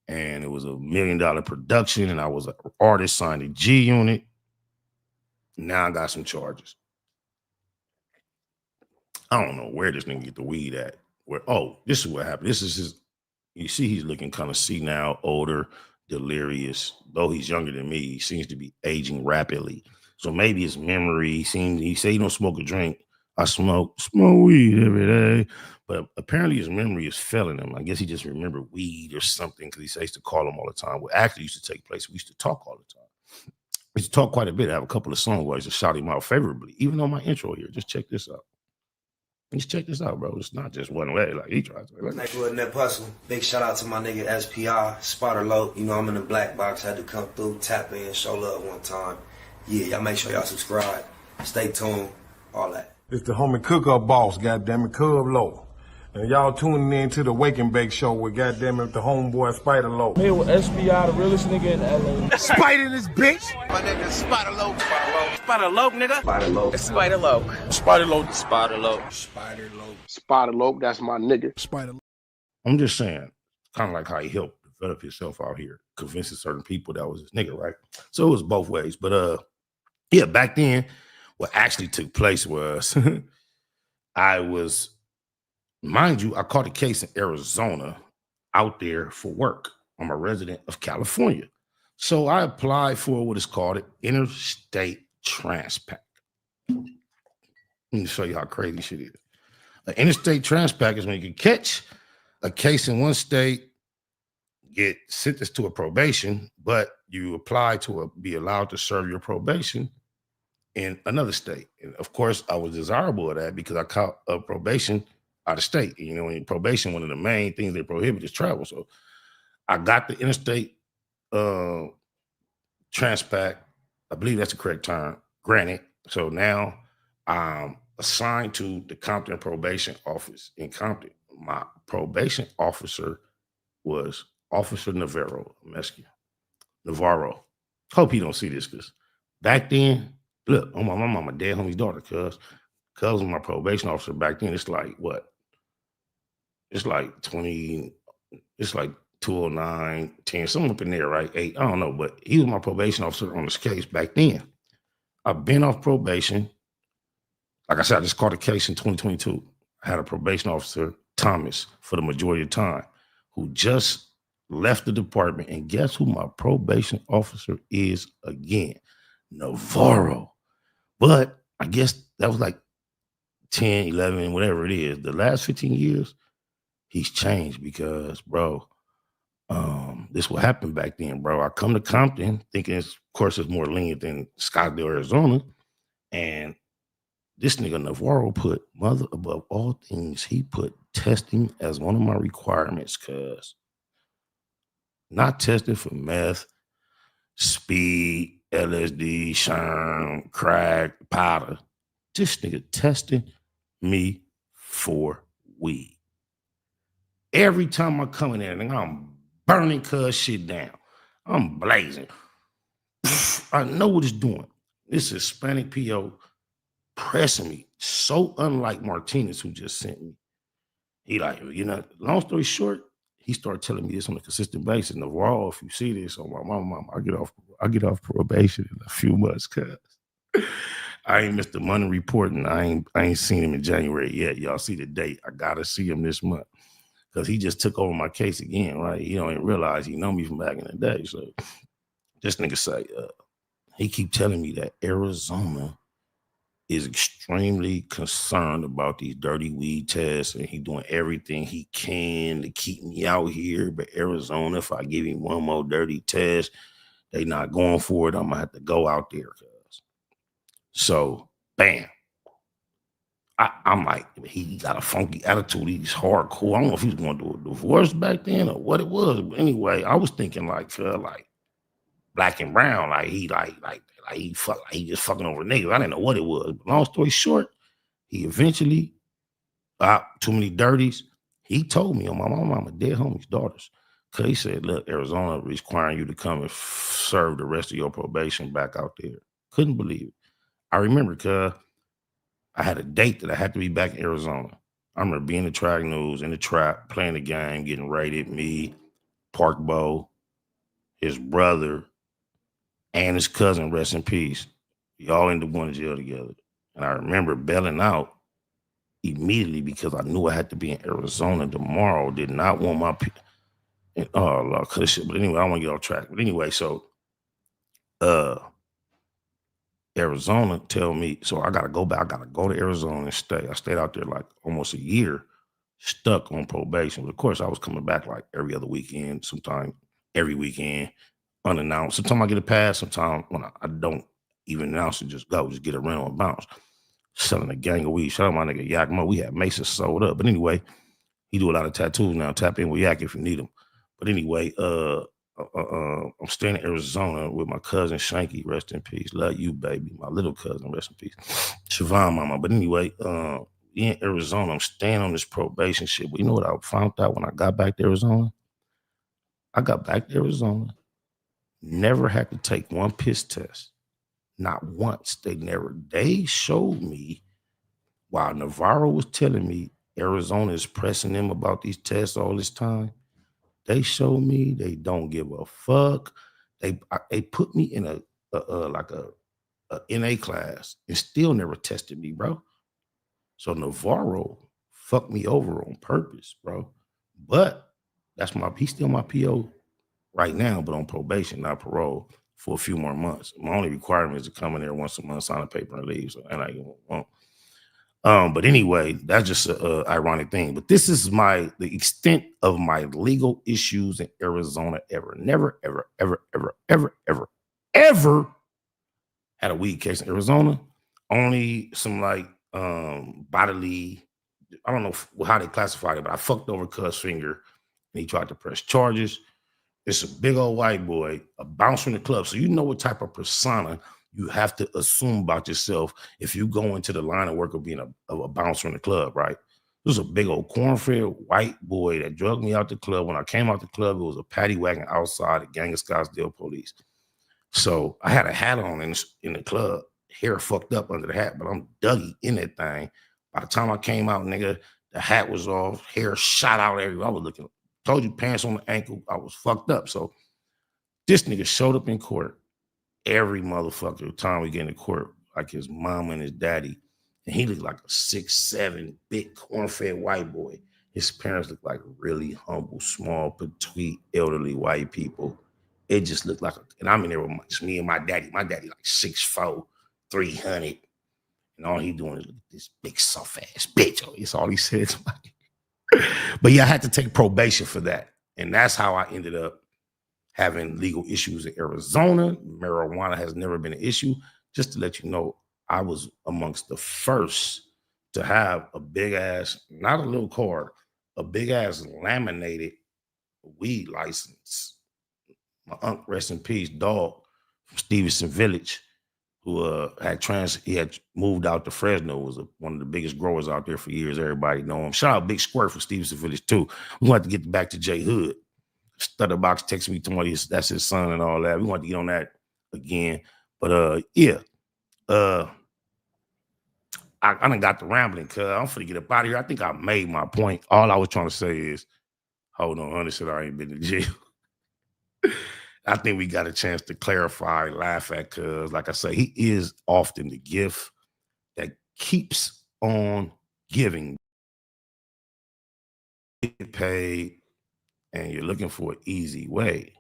and it was $1 million production, and I was an artist signed to G Unit, now I got some charges. I don't know where this nigga get the weed at. This is what happened. This is his, you see he's looking kind of senile, older, delirious. Though he's younger than me, he seems to be aging rapidly. So maybe his memory, he say he don't smoke or drink. I smoke weed every day. But apparently his memory is failing him. I guess he just remembered weed or something because he used to call him all the time. What actually used to take place, we used to talk all the time. We used to talk quite a bit. I have a couple of songs where I used to shout him out favorably, even on my intro here. Just check this out. Just check this out, bro. It's not just one way. Like he tries to. Nigga Nip Hustle. Big shout out to my nigga SPI, Spotter Low. You know I'm in the black box. Had to come through, tap in, show love one time. Yeah, y'all make sure y'all subscribe. Stay tuned. All that. It's the homie cook-up boss, goddammit, Cub Low. And y'all tuning in to the Wake and Bake show with goddammit the homeboy Spider Low. Here with SPI, the realest nigga in LA. Spider this bitch. My nigga Spider Low. Spider Low, nigga. Spider Low. Spider Low. Spider Low. Spider Low. Spider Low. Spider Low, that's my nigga. Spider Low. I'm just saying, kind of like how he helped develop himself out here, convincing certain people that was his nigga, right? So it was both ways. But yeah, back then, what actually took place was I was, mind you, I caught a case in Arizona out there for work. I'm a resident of California. So I applied for what is called an interstate transpack. Let me show you how crazy shit is. An interstate transpack is when you can catch a case in one state, get sentenced to a probation, but you apply to be allowed to serve your probation in another state. And of course, I was desirable of that because I caught a probation out of state. You know, in probation, one of the main things they prohibit is travel. So I got the interstate transpack. I believe that's the correct term. Granted. So now I'm assigned to the Compton probation office in Compton. My probation officer was Officer Navarro. Hope he don't see this because back then, look, on my mama, my dead homie's daughter, cuz was my probation officer back then. It's like what? It's like 20, it's like 209, 10, something up in there, right? 8, I don't know, but he was my probation officer on this case back then. I've been off probation. Like I said, I just caught a case in 2022. I had a probation officer, Thomas, for the majority of the time, who just left the department. And guess who my probation officer is again? Navarro. But I guess that was like 10, 11, whatever it is. The last 15 years, he's changed because, bro, this what happened back then, bro. I come to Compton thinking, of course, it's more lenient than Scottsdale, Arizona. And this nigga Navarro put, mother above all things, he put testing as one of my requirements, cuz not testing for meth, speed, LSD, sherm, crack, powder. This nigga testing me for weed. Every time I come in there, nigga, I'm burning cuz shit down. I'm blazing. I know what it's doing. This Hispanic PO pressing me. So unlike Martinez, who just sent me. He like, long story short, he started telling me this on a consistent basis. Navarro, if you see this on my mama, I get off probation in a few months, cuz I ain't missed the money reporting. I ain't seen him in January yet. Y'all see the date. I gotta see him this month. Because he just took over my case again, right? He don't even realize he know me from back in the day. So this nigga say, he keep telling me that Arizona is extremely concerned about these dirty weed tests, and he doing everything he can to keep me out here. But Arizona, if I give him one more dirty test, they not going for it. I'm gonna have to go out there, cuz. So, bam. I'm like, he got a funky attitude. He's hardcore. I don't know if he was going to do a divorce back then or what it was. But anyway, I was thinking like black and brown. Like he he just fucking over niggas. I didn't know what it was. But long story short, he eventually too many dirties. He told me on my mama, dead homie's daughters. Cause he said, look, Arizona requiring you to come and serve the rest of your probation back out there. Couldn't believe it. I remember, cuz I had a date that I had to be back in Arizona. I remember being in the track news, in the trap, playing the game, getting raided, me, Park Bo, his brother, and his cousin, rest in peace. We all ended up going to jail together. And I remember bailing out immediately because I knew I had to be in Arizona tomorrow. Did not want my oh Lord, but anyway, I don't want to get off track. But anyway, so Arizona tell me, so I gotta go back. I gotta go to Arizona and stay. I stayed out there like almost a year, stuck on probation. But of course, I was coming back like every other weekend, sometimes every weekend, unannounced. Sometimes I get a pass, sometimes when I don't even announce it, just go, just get a rental and bounce. Selling a gang of weed. Shout out my nigga Yak Mo. We had Mesa sold up. But anyway, he do a lot of tattoos now. Tap in with Yak if you need them. But anyway, I'm staying in Arizona with my cousin Shanky, rest in peace. Love you, baby. My little cousin, rest in peace. Siobhan mama. But anyway, in Arizona, I'm staying on this probation shit. But you know what I found out when I got back to Arizona? I got back to Arizona, never had to take one piss test. Not once. They showed me, while Navarro was telling me Arizona is pressing them about these tests all this time, they showed me they don't give a fuck. They put me in a NA class and still never tested me, bro. So Navarro fucked me over on purpose, bro. But he's still my PO right now, but on probation, not parole, for a few more months. My only requirement is to come in there once a month, sign a paper, and leave. So, and I won't. But anyway, that's just an ironic thing. But this is the extent of my legal issues in Arizona ever. Never, ever, ever, ever, ever, ever, ever had a weed case in Arizona. Only some bodily, I don't know how they classified it, but I fucked over Cuz Finger and he tried to press charges. It's a big old white boy, a bouncer in the club. So you know what type of persona you have to assume about yourself if you go into the line of work of being a bouncer in the club, right? This was a big old cornfed white boy that drugged me out the club. When I came out the club, it was a paddy wagon outside, a gang of Scottsdale police. So I had a hat on in the club, hair fucked up under the hat, but I'm Dougie in that thing. By the time I came out, nigga, the hat was off, hair shot out everywhere. I was looking, told you, pants on the ankle. I was fucked up. So this nigga showed up in court every motherfucker time we get into court, like his mom and his daddy. And he looked like a 6'7", big corn-fed white boy. His parents looked like really humble, small, petite, elderly white people. It just looked like, and I'm in there with just me and my daddy. My daddy like 6'4", 300. And all he doing is look at this big soft-ass bitch. It's all he said to me. But yeah, I had to take probation for that. And that's how I ended up having legal issues in Arizona. Marijuana has never been an issue. Just to let you know, I was amongst the first to have a big ass, not a little card, a big ass laminated weed license. My uncle, rest in peace, dog from Stevenson Village, who he had moved out to Fresno, was one of the biggest growers out there for years. Everybody know him. Shout out Big Squirt from Stevenson Village too. We want to get back to J Hood. Stutterbox texted me tomorrow, that's his son and all that. We want to get on that again. But yeah. I done got the rambling, cuz I'm finna get up out of here. I think I made my point. All I was trying to say is, hold on, honey said I ain't been to jail. I think we got a chance to clarify, laugh at, cuz like I say, he is often the gift that keeps on giving. Get paid and you're looking for an easy way.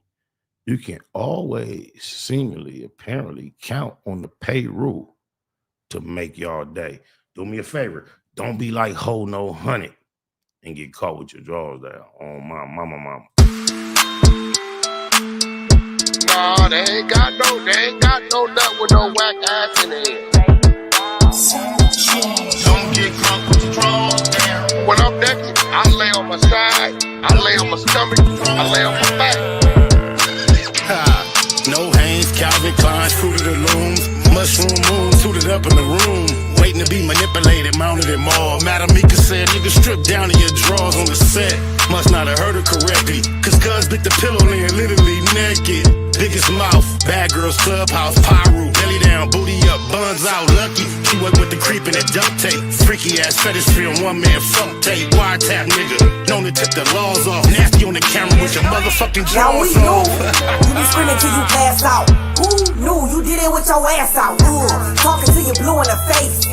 You can always seemingly, apparently count on the payroll to make y'all day. Do me a favor. Don't be like Ho No 100 and get caught with your drawers down on my mama. Nah, they ain't got no nut with no whack ass in it. Don't get caught with your drawers down. When I'm naked, I lay on my side, I lay on my stomach, I lay on my back. No Hanes, Calvin Klein's, Fruit of the Looms, mushroom moon, suited up in the room, waiting to be manipulated, mounted and mauled. Madam Mika said, nigga, strip down to your drawers on the set. Must not have heard her correctly, cause cuz bit the pillow and literally naked. Biggest mouth, bad girls clubhouse, pyro, belly down, booty up, buns out, lucky. She work with the creep and the duct tape. Freaky ass fetish film, one man fuck tape. Wiretap nigga, known to tip the laws off. Nasty on the camera with your motherfucking drawers on. You be screaming till you pass out. Who knew you did it with your ass out? Talking to you blue in the face.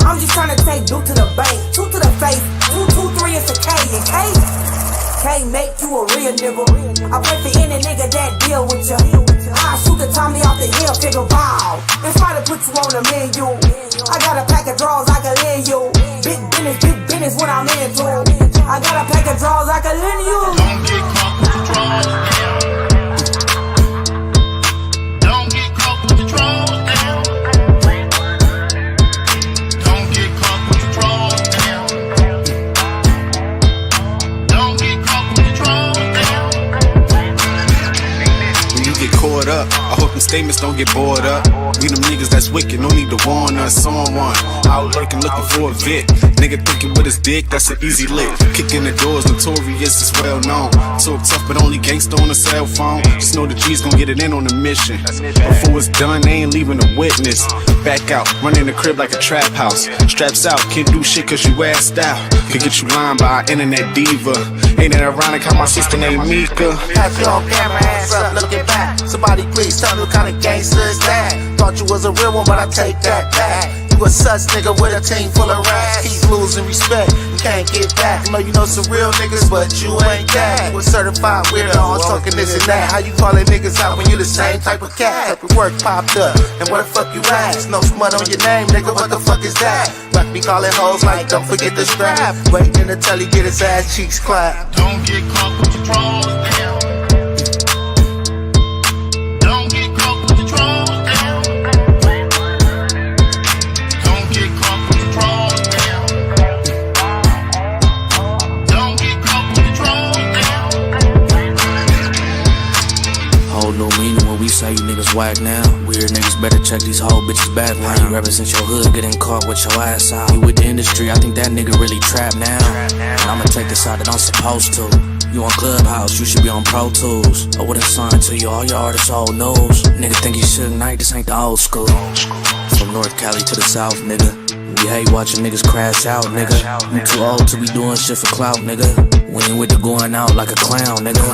I'm just trying to take blue to the bank, two to the face, 2, 2, 3 is a K and K. Can't make you a real nigga. I pray for any nigga that deal with you. I shoot the Tommy off the hill, figure wow. It's try to put you on the menu. I got a pack of drawers I can lend you. Big business what I'm into. I got a pack of drawers I can lend you. Don't get caught with your drawers down. Don't get caught with your drawers down. Don't get caught with your drawers down. Don't get caught with your drawers down. When you get caught up, I hope them statements don't get bored up. We them niggas that's wicked, no need to warn us on one. Out lurking, looking for a Vic. Nigga thinking with his dick, that's an easy lick. Kicking the doors, notorious, is well known. So tough, but only gangsta on a cell phone. Just know the G's gon' get it in on the mission. Before it's done, they ain't leaving a witness. Back out, running the crib like a trap house. Straps out, can't do shit cause you assed out. Could get you lined by an internet diva. Ain't it ironic how my sister named Mika? Have you on camera, hands up, looking back. Somebody please tell me what kind of gangster is that? Thought you was a real one, but I take that back. You a sus nigga with a team full of rats. Keep losing respect, you can't get back. I know you know some real niggas, but you ain't that. You a certified weirdo, I'm talking this and that. How you calling niggas out when you the same type of cat? Type of work popped up, and what the fuck you ask? No smut on your name, nigga, what the fuck is that? Rock me calling hoes like, don't forget the strap. Waiting until he get his ass cheeks clapped. Don't get caught with your drawers down. Don't get caught with your drawers down. Don't get caught with your drawers down. Don't get caught with your drawers down. Whole new meaning when we say you niggas whack now. Weird niggas better check these whole bitches back line. You represent your hood, getting caught with your ass out. You with the industry, I think that nigga really trapped now. And I'ma take the side that I'm supposed to. You on Clubhouse, you should be on Pro Tools. I would've signed to you, all your artists old news. Nigga think you should night, this ain't the old school. From North Cali to the South, nigga. We hate watching niggas crash out, nigga. You too old to be doing shit for clout, nigga. We ain't with the going out like a clown, nigga.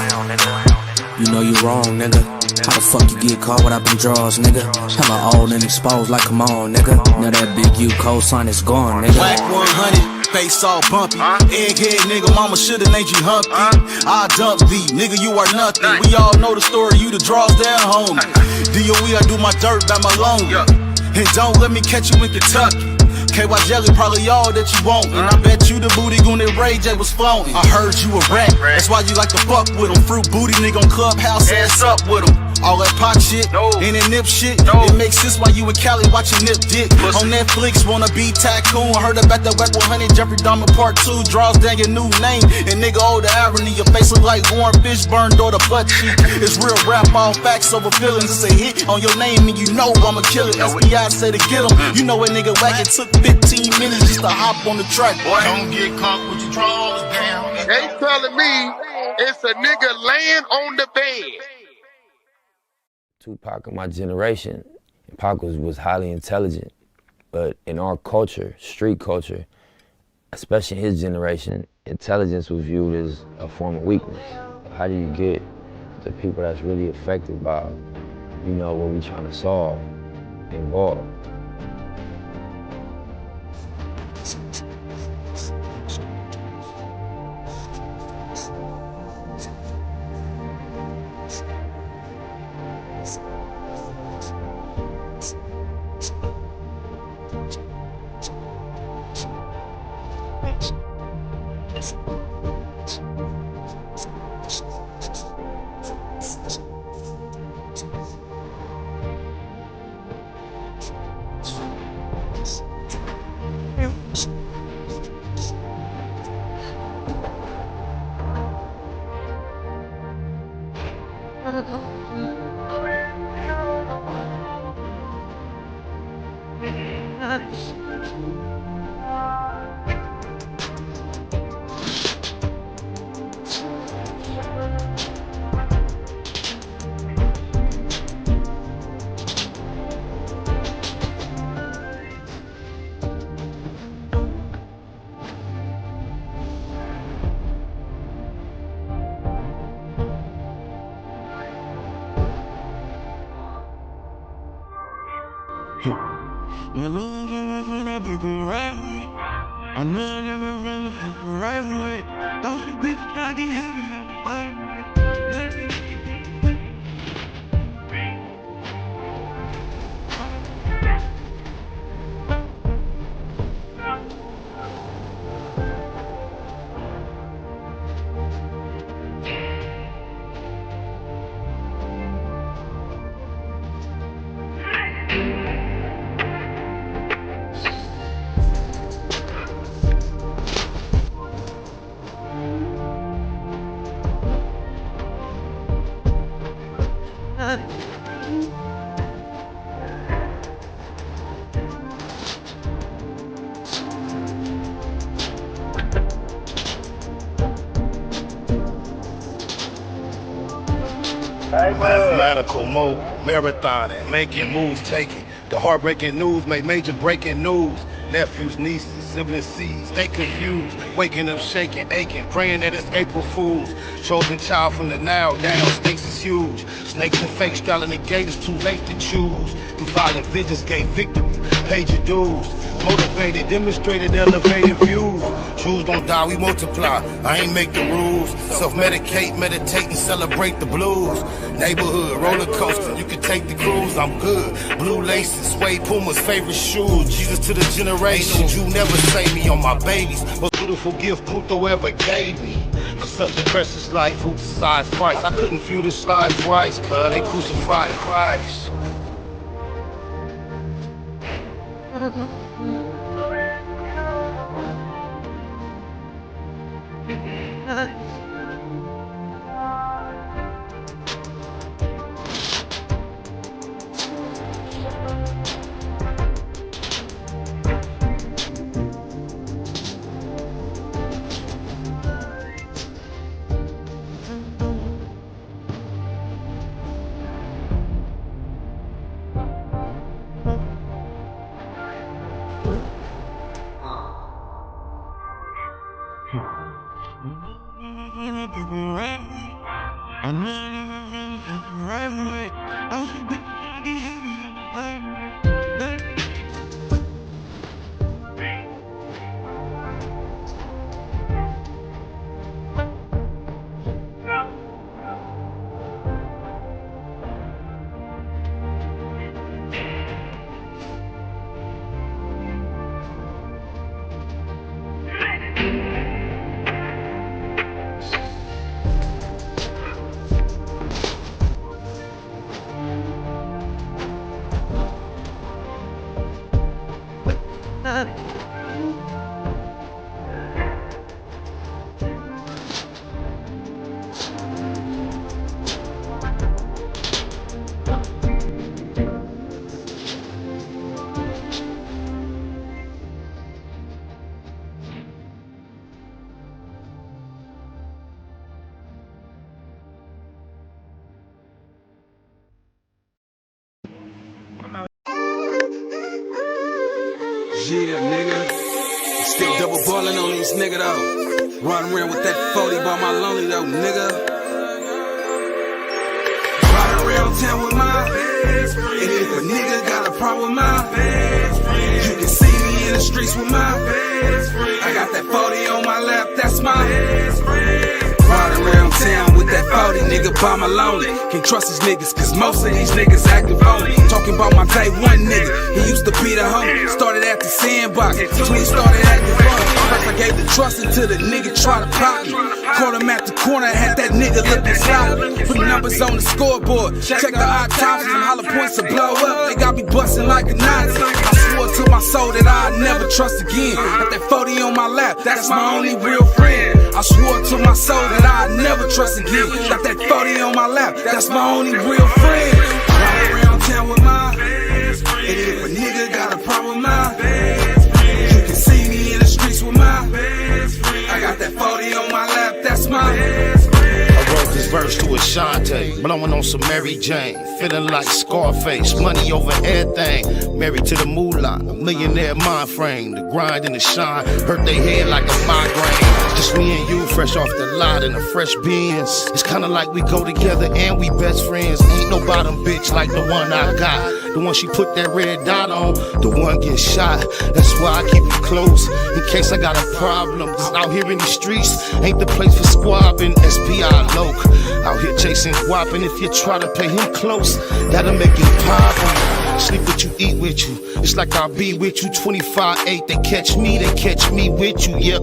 You know you wrong, nigga. How the fuck you get caught without them drawers, nigga? Hella old and exposed like, come on, nigga. Now that big U cosign is gone, nigga. Wack 100, face all bumpy. Egghead nigga, mama shoulda named you Humpty. I dump thee, nigga, you are nothing. We all know the story, you the draws down, homie. DOE, I do my dirt by my loan. And don't let me catch you in Kentucky. KY Jelly probably all that you want. And I bet you the booty goon that Ray J was flaunting. I heard you a rat, that's why you like to fuck with him. Fruit booty nigga on Clubhouse, ass up with him. All that pot shit, and that nip shit, it makes sense why you in Cali watching Nip Dick. On Netflix, wanna be tycoon. I heard about that Wack 100, Jeffrey Dahmer Part 2. Draws down your new name, and nigga, oh the irony. Your face look like Warren Fish burned or the butt cheek. It's real rap, all facts over feelings. It's a hit on your name, and you know I'ma kill it. SBI say to get him. You know a nigga Wack, it took 15 minutes just to hop on the track, boy. Don't get caught with your drawers down. They telling me it's a nigga laying on the bed. Tupac of my generation, and Pac was highly intelligent, but in our culture, street culture, especially in his generation, intelligence was viewed as a form of weakness. How do you get the people that's really affected by, what we're trying to solve involved? I know never run right away. Don't be I can have it. Mathematical mode, marathoning, making moves, taking the heartbreaking news, made major breaking news. Nephews, nieces, siblings, seeds, stay confused. Waking up, shaking, aching, praying that it's April Fools. Chosen child from the now down, stakes is huge. Snakes and fake straddling the gate, it's too late to choose. Violent visions gave victory, paid your dues. Motivated, demonstrated, elevated views. Truths don't die, we multiply. I ain't make the rules. Self-medicate, meditate, and celebrate the blues. Neighborhood, roller coaster, you can take the cruise, I'm good. Blue laces, suede Puma's favorite shoes. Jesus to the generation, you never save me on my babies. Most beautiful gift Pluto ever gave me. For such a precious life, who decides price? I couldn't view this life twice, cause they crucified Christ. I know right away. Don't be I can have it. Yeah, nigga. Still double balling on these nigga though. Riding around with that 40 by my lonely though, nigga. Riding around town with my best friend. And if a nigga got a problem with my best friend, you can see me in the streets with my best friend. I got that 40 on my lap, that's my best friend. Riding around town with that 40 nigga by my lonely. Can't trust these niggas, cause most of these niggas acting phony. Talking about my day one nigga, he used to be the homie. Started at the sandbox, till he started acting funny. First I gave the trust until the nigga tried to pop me. Caught him at the corner, had that nigga looking sloppy. Put numbers on the scoreboard, check the autopsies and hollow points to blow up. They got me busting like a Nazi. I swore to my soul that I'd never trust again. Got that 40 on my lap, that's my only real friend. I swore to my soul that I'd never trust again. Got that 40 on my lap, that's my only real friend. Ride around town with my best friend. And if a nigga got a problem with my best friend, you can see me in the streets with my best friend. I got that 40 on my lap, that's my best friend. I wrote this verse to Ashante, blowing on some Mary Jane, feeling like Scarface, money over everything, married to the moolah, a millionaire mind frame, the grind and the shine, hurt they head like a migraine. Just me and you, fresh off the lot in a fresh Benz. It's kinda like we go together and we best friends. Ain't no bottom bitch like the one I got. The one she put that red dot on, the one gets shot. That's why I keep it close, in case I got a problem. Cause out here in the streets, ain't the place for squabbing. SPI loc, out here chasing guap. And if you try to play him close, that'll make him pop. Sleep with you, eat with you. It's like I'll be with you 25-8. They catch me with you. Yep,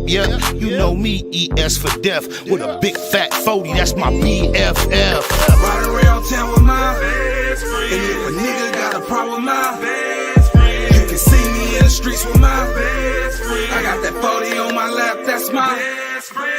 you know me, ES for death. With a big fat 40, that's my BFF. Ride around town with my best friend. And if a nigga got a problem with my best friend, you can see me in the streets with my best friend. I got that 40 on my lap, that's my best friend.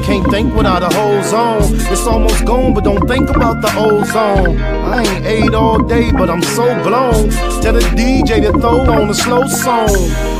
Can't think without a whole zone. It's almost gone, but don't think about the old zone. I ain't ate all day, but I'm so blown. Tell the DJ to throw on a slow song.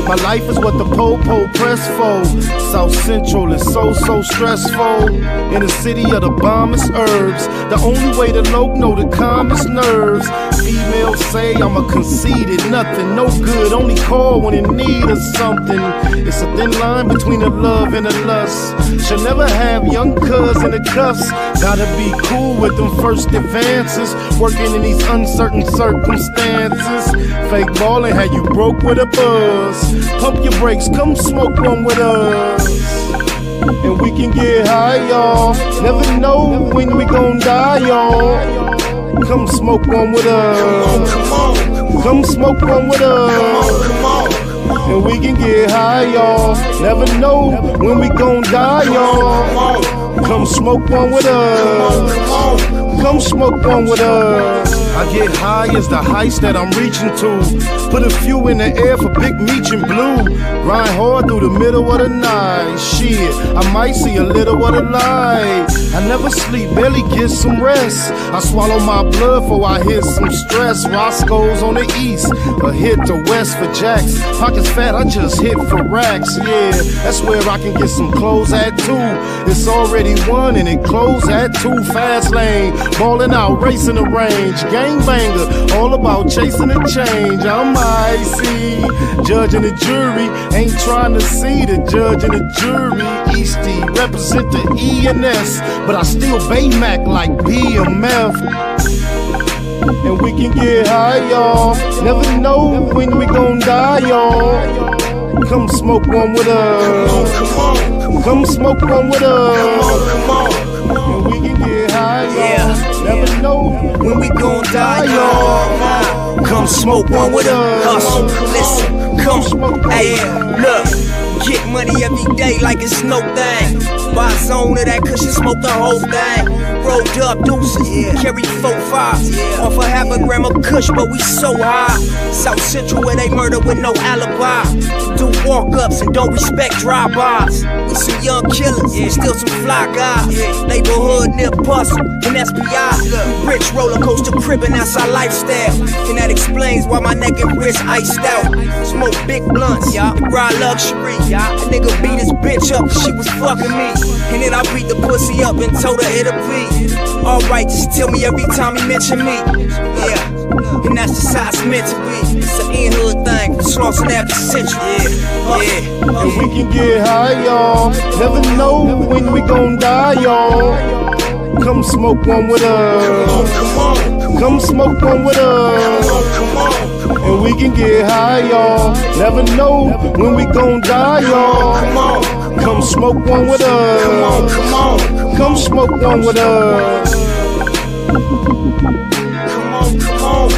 My life is what the po-po press for. South Central is so stressful. In the city of the bombest herbs, the only way to loc know the calmest nerves. Females say I'm a conceited nothing, no good, only call when in need of something. It's a thin line between the love and the lust. Should never have young cuz in the cuffs. Gotta be cool with them first advances, working in these uncertain circumstances. Fake ballin' had you broke with a buzz. Pump your brakes, come smoke one with us. And we can get high, y'all. Never know when we gon' die, y'all. Come smoke one with us. Come smoke one with us. And we can get high, y'all. Never know when we gon' die, y'all. Come smoke one with us. Come smoke one with us. I get high as the heights that I'm reaching to. Put a few in the air for Big Meech and Blue. Grind hard through the middle of the night. Shit, I might see a little of the light. I never sleep, barely get some rest. I swallow my blood before I hit some stress. Roscoe's on the east, but hit the west for jacks. Pockets fat, I just hit for racks. Yeah, that's where I can get some clothes at too. It's already 1 and it closed at 2. Fast lane, ballin' out, racing the range. Gangbanger, all about chasing the change. I'm icy, judge and the jury. Ain't trying to see the judge and the jury. Eastie, represent the E&S, but I still Baymac like BMF. And we can get high, y'all. Never know when we gon' die, y'all. Come smoke one with us. Come on. Come smoke one with us. Come on. And we can get high, y'all. Never know when we gon' die, y'all. Come smoke one with us. Hustle, listen, come smoke. Hey, look. Get money every day like it's no thing. Buy a zone of that cushion, smoke the whole thing. Rolled up deuces, carry 4-5. Off a half a gram of kush, but we so high. South Central where they murder with no alibi. Do walk-ups and don't respect drive-bys. We some young killers, still some fly guys. Neighborhood near Puzzle and SPI. Rich roller coaster cribbing, that's our lifestyle. And that explains why my neck and wrist iced out. Smoke big blunts, ride luxury. A nigga beat his bitch up cause she was fucking me. And then I beat the pussy up and told her it'll be alright, just tell me every time he mention me. Yeah, and that's just how it's meant to be. It's an in-hood thing, slaughter after century. Yeah. And we can get high, y'all. Never know when we gon' die, y'all. Come smoke one with us. Come smoke one with us. And we can get high, y'all. Never know when we gon' die, y'all. Come smoke one with us. Come smoke one with us. Come on.